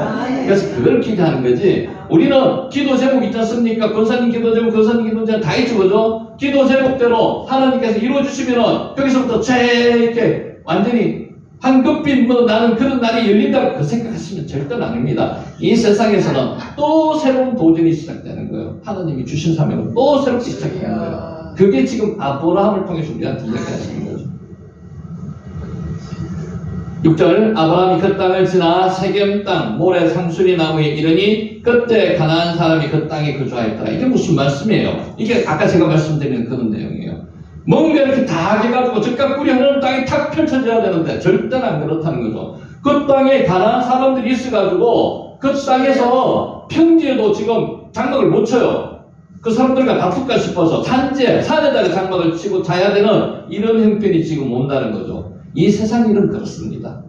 그래서 그걸 기대하는 거지. 우리는 기도 제목 있지 않습니까? 권사님 기도 제목, 권사님 기도 제목 다 있죠, 그죠? 기도 제목대로 하나님께서 이루어주시면은 거기서부터 이렇게 완전히 황금빛 나는 그런 날이 열린다고 그 생각하시면 절대는 아닙니다. 이 세상에서는 또 새로운 도전이 시작되는 거예요. 하나님이 주신 사명은 또 새롭게 시작되는 거예요. 그게 지금 아브라함을 통해서 우리한테 이야기하시는 거죠. 6절 아브라함이 그 땅을 지나 세겜 땅 모래 상수리 나무에 이르니 그때 가나안 사람이 그 땅에 거주하였더라. 이게 무슨 말씀이에요? 이게 아까 제가 말씀드린 그런 내용이에요. 뭔가 이렇게 다 해가지고 즉각 뿌리 흐르는 땅이 탁 펼쳐져야 되는데 절대는 안 그렇다는 거죠. 그 땅에 가나안 사람들이 있어가지고 그 땅에서 평지에도 지금 장막을 못 쳐요. 그 사람들과 다툴까 싶어서 산에다가 장막을 치고 자야 되는 이런 형편이 지금 온다는 거죠. 이 세상 일은 그렇습니다.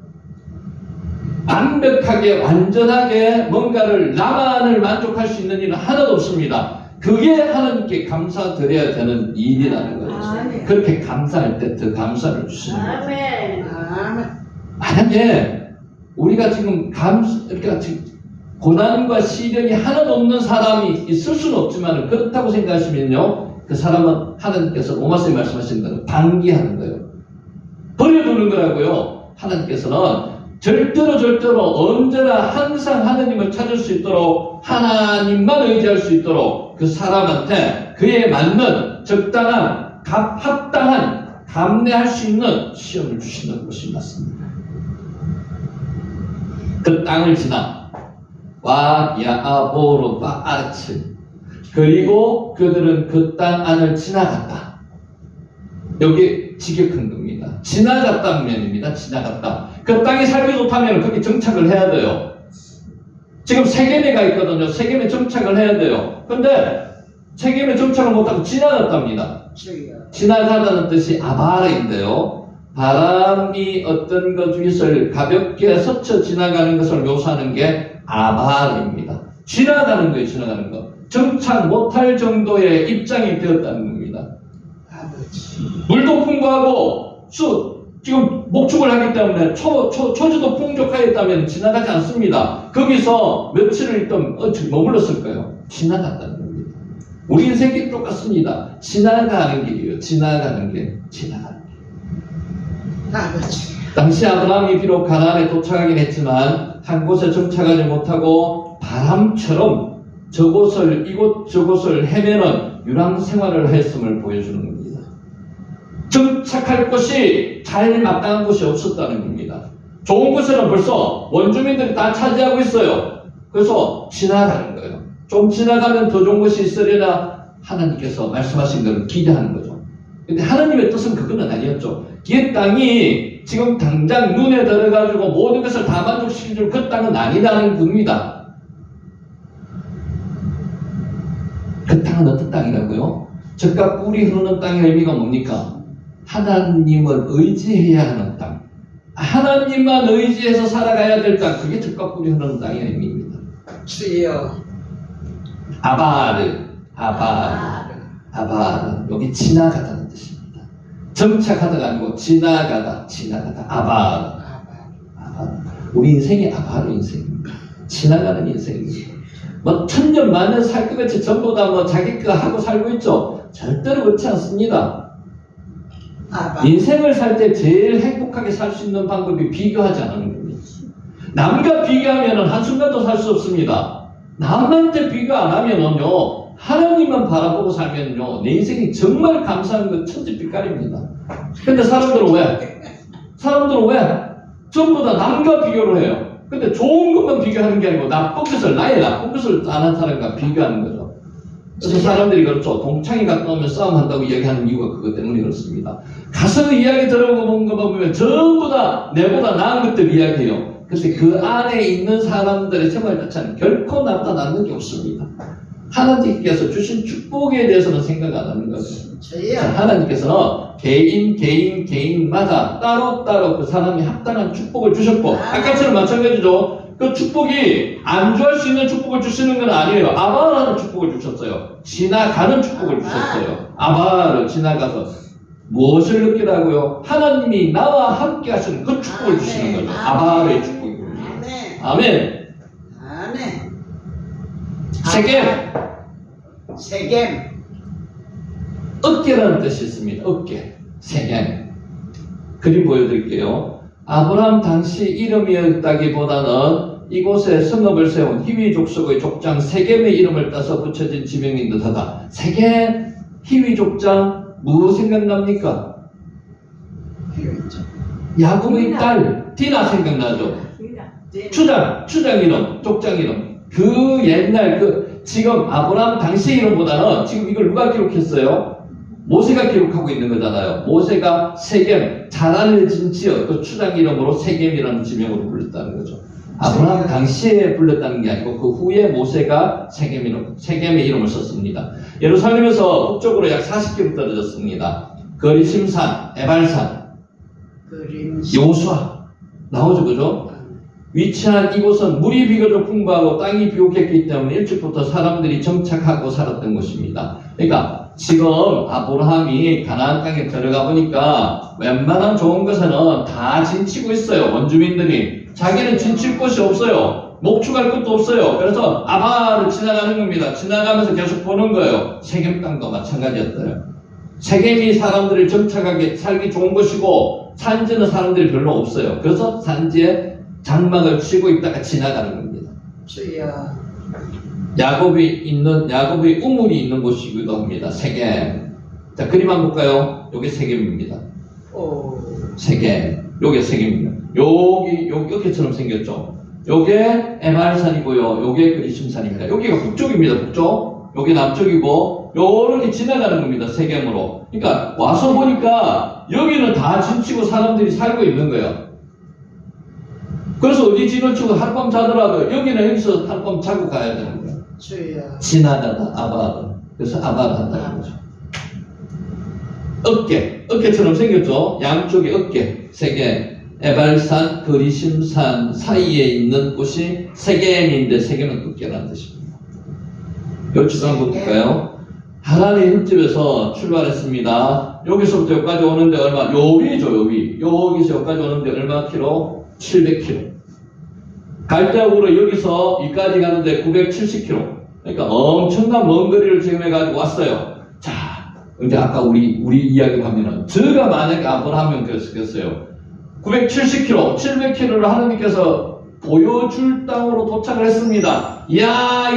완벽하게 완전하게 뭔가를 나만을 만족할 수 있는 일은 하나도 없습니다. 그게 하나님께 감사드려야 되는 일이라는 거죠. 그렇게 감사할 때 더 감사를 주시는 거죠. 만약에 우리가 지금 그러니까 지금 고난과 시련이 하나도 없는 사람이 있을 수는 없지만 그렇다고 생각하시면요, 그 사람은 하나님께서 로마서에 말씀하신 대로 방기하는 거예요. 버려두는 거라고요. 하나님께서는 절대로 언제나 항상 하나님을 찾을 수 있도록 하나님만 의지할 수 있도록 그 사람한테 그에 맞는 적당한 합당한 감내할 수 있는 시험을 주시는 것이 맞습니다. 그 땅을 지나 와 야아보로 바아르츠 그리고 그들은 그 땅 안을 지나갔다. 여기 직역한 겁니다. 지나갔다는 면입니다. 지나갔다. 그 땅이 살기 좋다면 거기 정착을 해야 돼요. 지금 세겜에 가 있거든요. 세겜에 정착을 해야 돼요. 근데 세겜에 정착을 못하고 지나갔답니다. 지나가다는 뜻이 아바라인데요. 바람이 어떤 것을 가볍게 스쳐 지나가는 것을 묘사하는 게 아바라입니다. 지나가는 거예요. 지나가는 거. 정착 못할 정도의 입장이 되었다는 겁니다. 물도 풍부하고 지금 목축을 하기 때문에 초주도 풍족하였다면 지나가지 않습니다. 거기서 며칠을 있던 머물렀을까요? 지나갔다는 겁니다. 우리 인생이 똑같습니다. 지나가는 길이에요. 지나가는 길. 지나가는 길. 아버지. 당시 아브라함이 비록 가나안에 도착하긴 했지만 한 곳에 정착하지 못하고 바람처럼 저곳을 헤매는 유랑 생활을 했음을 보여주는 겁니다. 정착할 곳이 잘 마땅한 곳이 없었다는 겁니다. 좋은 곳에는 벌써 원주민들이 다 차지하고 있어요. 그래서 지나가는 거예요. 좀 지나가면 더 좋은 곳이 있으려나 하나님께서 말씀하신 것을 기대하는 거죠. 근데 하나님의 뜻은 그거는 아니었죠. 이 땅이 지금 당장 눈에 들어가지고 모든 것을 다 만족시켜줄 그 땅은 아니라는 겁니다. 그 땅은 어떤 땅이라고요? 젖과 꿀이 흐르는 땅의 의미가 뭡니까? 하나님을 의지해야 하는 땅. 하나님만 의지해서 살아가야 될 땅. 그게 젖과 꿀이 흐르는 땅의 의미입니다. 주여. 아바르. 여기 지나가다는 뜻입니다. 정착하다가 아니고 지나가다. 아바르. 우리 인생이 아바르 인생입니다. 지나가는 인생입니다. 뭐 천년 만년 살 것 같이 전부 다 뭐 자기 거 하고 살고 있죠. 절대로 그렇지 않습니다. 인생을 살 때 제일 행복하게 살 수 있는 방법이 비교하지 않는 겁니다. 남과 비교하면 한순간도 살 수 없습니다. 남한테 비교 안 하면은요, 하나님만 바라보고 살면요, 내 인생이 정말 감사한 건 천지빛깔입니다. 근데 사람들은 왜? 전부 다 남과 비교를 해요. 근데 좋은 것만 비교하는 게 아니고 나의 나쁜 것을 아는 사람과 비교하는 거죠. 그래서 사람들이 그렇죠. 동창이 가까우면 싸움한다고 이야기하는 이유가 그것 때문에 그렇습니다. 가서 이야기 들어보는 것만 보면 전부 다 내보다 나은 것들 이야기해요. 그런데 그 안에 있는 사람들의 생활 자체는 결코 나타나는 게 없습니다. 하나님께서 주신 축복에 대해서는 생각 안 하는 거죠. 하나님께서는 개인마다 따로따로 그 사람이 합당한 축복을 주셨고, 아까처럼 마찬가지죠. 그 축복이 안주할 수 있는 축복을 주시는 건 아니에요. 아바라는 축복을 주셨어요. 지나가는 축복을 주셨어요. 아바를 지나가서 무엇을 느끼라고요? 하나님이 나와 함께 하시는 그 축복을 주시는 거죠. 아바의 축복입니다. 아멘. 세겜. 어깨라는 뜻이 있습니다. 어깨. 세겜. 그림 보여드릴게요. 아브라함 당시 이름이었다기보다는 이곳에 성읍을 세운 히위 족속의 족장 세겜의 이름을 따서 붙여진 지명인 듯하다. 세겜, 히위 족장, 뭐 생각납니까? 야곱의 딸 디나 생각나죠? 추장 이름, 족장 이름. 그 옛날 지금 아브라함 당시 이름보다는 지금 이걸 누가 기록했어요? 모세가 기록하고 있는 거잖아요. 모세가 세겜, 잘 알려진 지역, 그 추장 이름으로 세겜이라는 지명으로 불렀다는 거죠. 아브라함 당시에 불렀다는 게 아니고 그 후에 모세가 세겜의 이름을 썼습니다. 예루살렘에서 북쪽으로 약 40km 떨어졌습니다. 거리심산, 에발산, 여호수아 나오죠, 그죠? 위치한 이곳은 물이 비교적 풍부하고 땅이 비옥했기 때문에 일찍부터 사람들이 정착하고 살았던 곳입니다. 그러니까 지금 아브라함이 가나안 땅에 들어가 보니까 웬만한 좋은 것은 다 진치고 있어요. 원주민들이. 자기는 진칠 곳이 없어요. 목축할 것도 없어요. 그래서 아바를 지나가는 겁니다. 지나가면서 계속 보는 거예요. 세겜 땅도 마찬가지였어요. 세겜이 사람들을 정착하게 살기 좋은 곳이고 산지는 사람들이 별로 없어요. 그래서 산지에 장막을 치고 있다가 지나가는 겁니다. 야곱의 우물이 있는 곳이기도 합니다. 세겜. 자, 그림 한번 볼까요? 요게 세겜입니다. 세겜. 요게 세겜입니다. 여기 어깨처럼 생겼죠? 요게 에발산이고요. 요게 그리심산입니다. 여기가 북쪽입니다. 북쪽. 요게 남쪽이고, 요렇게 지나가는 겁니다. 세겜으로. 그러니까 와서 보니까 여기는 다 진치고 사람들이 살고 있는 거예요. 그래서 어디 진을 치고 하룻밤 자더라도 여기서 하룻밤 자고 가야 되는 거예요. 지나가다 아바르. 그래서 아바르 한다는 거죠. 어깨처럼 생겼죠. 양쪽에 어깨, 세겜, 에발산, 그리심산 사이에 있는 곳이 세겜인데 세겜은 어깨라는 뜻입니다. 요지도 한번 볼까요? 하나님 흙집에서 출발했습니다. 여기서부터 여기까지 오는데 얼마? 여기죠, 여기. 여기서 여기까지 오는데 얼마 킬로? 700km. 갈대역으로 여기서 여기까지 가는데 970km. 그러니까 엄청난 먼 거리를 지금 해가지고 왔어요. 자, 이제 아까 우리 이야기 하면은, 저가 만약에 아브라함이면 그랬겠어요. 970km, 700km를 하나님께서 보여줄 땅으로 도착을 했습니다. 이야,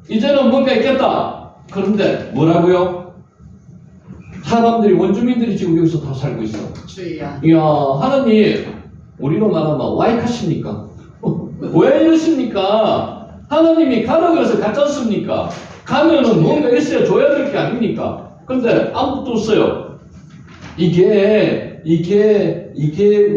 이제는 뭔가 있겠다. 그런데 뭐라고요? 사람들이, 원주민들이 지금 여기서 다 살고 있어. 주여. 이야, 하나님, 우리로 말하면 와이카십니까? 왜 이러십니까? 하나님이 가라고 해서 갔지 않습니까? 가면은 뭔가 있어야 줘야 될 게 아닙니까? 근데 아무것도 없어요. 이게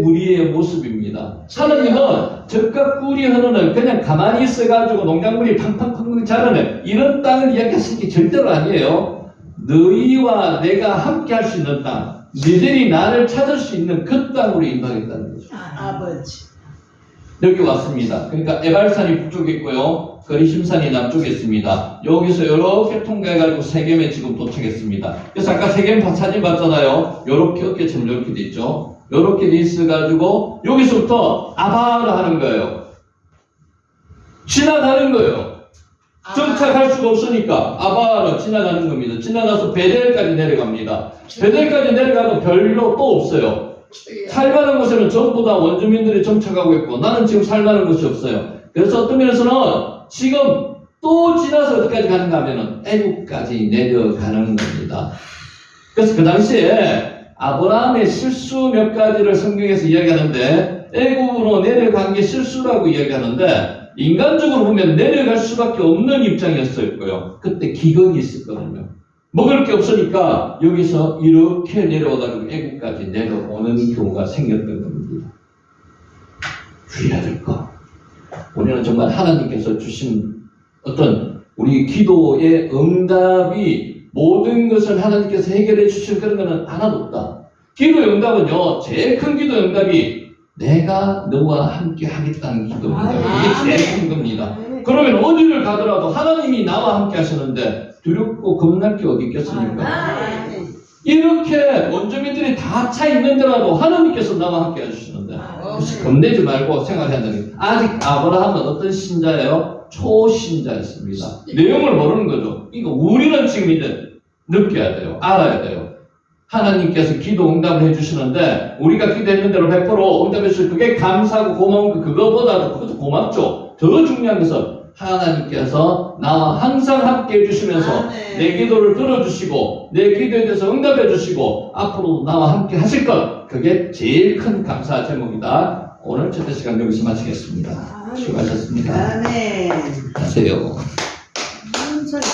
우리의 모습입니다. 하나님은 적과 꿀이 흐르는 그냥 가만히 있어가지고 농작물이 팡팡팡 자라는 이런 땅을 이야기하시는 게 절대로 아니에요. 너희와 내가 함께 할 수 있는 땅, 너희들이 나를 찾을 수 있는 그 땅으로 인도하겠다는 거죠. 아버지. 여기 왔습니다. 그러니까 에발산이 북쪽에 있고요. 거리심산이 남쪽에 있습니다. 여기서 이렇게 통과해가지고 세겜에 지금 도착했습니다. 그래서 아까 세겜 사진 봤잖아요. 이렇게 어깨처럼 이렇게 돼 있죠. 이렇게 돼 있어가지고 여기서부터 아바라 하는 거예요. 지나가는 거예요. 정착할 수가 없으니까 아바라 지나가는 겁니다. 지나가서 베델까지 내려갑니다. 베델까지 내려가도 별로 또 없어요. 주여. 살만한 곳에는 전부 다 원주민들이 정착하고 있고 나는 지금 살만한 곳이 없어요. 그래서 어떤 면에서는 지금 또 지나서 어디까지 가는가 하면은 애국까지 내려가는 겁니다. 그래서 그 당시에 아브라함의 실수 몇 가지를 성경에서 이야기하는데 애국으로 내려간 게 실수라고 이야기하는데 인간적으로 보면 내려갈 수밖에 없는 입장이었을 거예요. 그때 기근이 있었거든요. 먹을 게 없으니까 여기서 이렇게 내려오다가 애국까지 내려오는 경우가 생겼던 겁니다. 주의해야 될 거. 우리는 정말 하나님께서 주신 어떤 우리 기도의 응답이 모든 것을 하나님께서 해결해 주실 그런 것은 하나도 없다. 기도의 응답은요, 제일 큰 기도의 응답이 내가 너와 함께 하겠다는 기도의 응답. 이게 제일 큰 겁니다. 그러면 어디를 가더라도 하나님이 나와 함께 하시는데 두렵고 겁날 게 어디 있겠습니까? 이렇게 원주민들이 다 차 있는데라도 하나님께서 나와 함께 해주시는데 겁내지 말고 생활해야 되는 거예요. 아직 아브라함은 어떤 신자예요? 초신자였습니다. 내용을 모르는 거죠. 그러니까 우리는 지금 이제 느껴야 돼요. 알아야 돼요. 하나님께서 기도 응답을 해주시는데 우리가 기도했는 대로 100% 응답해 주시고 그게 감사하고 고마운 거 그거보다도 그것도 고맙죠. 더 중요한 것은 하나님께서 나와 항상 함께 해주시면서 내 기도를 들어주시고 내 기도에 대해서 응답해 주시고 앞으로도 나와 함께 하실 것, 그게 제일 큰 감사 제목이다. 오늘 첫째 시간 여기서 마치겠습니다. 수고하셨습니다. 아멘. 하세요.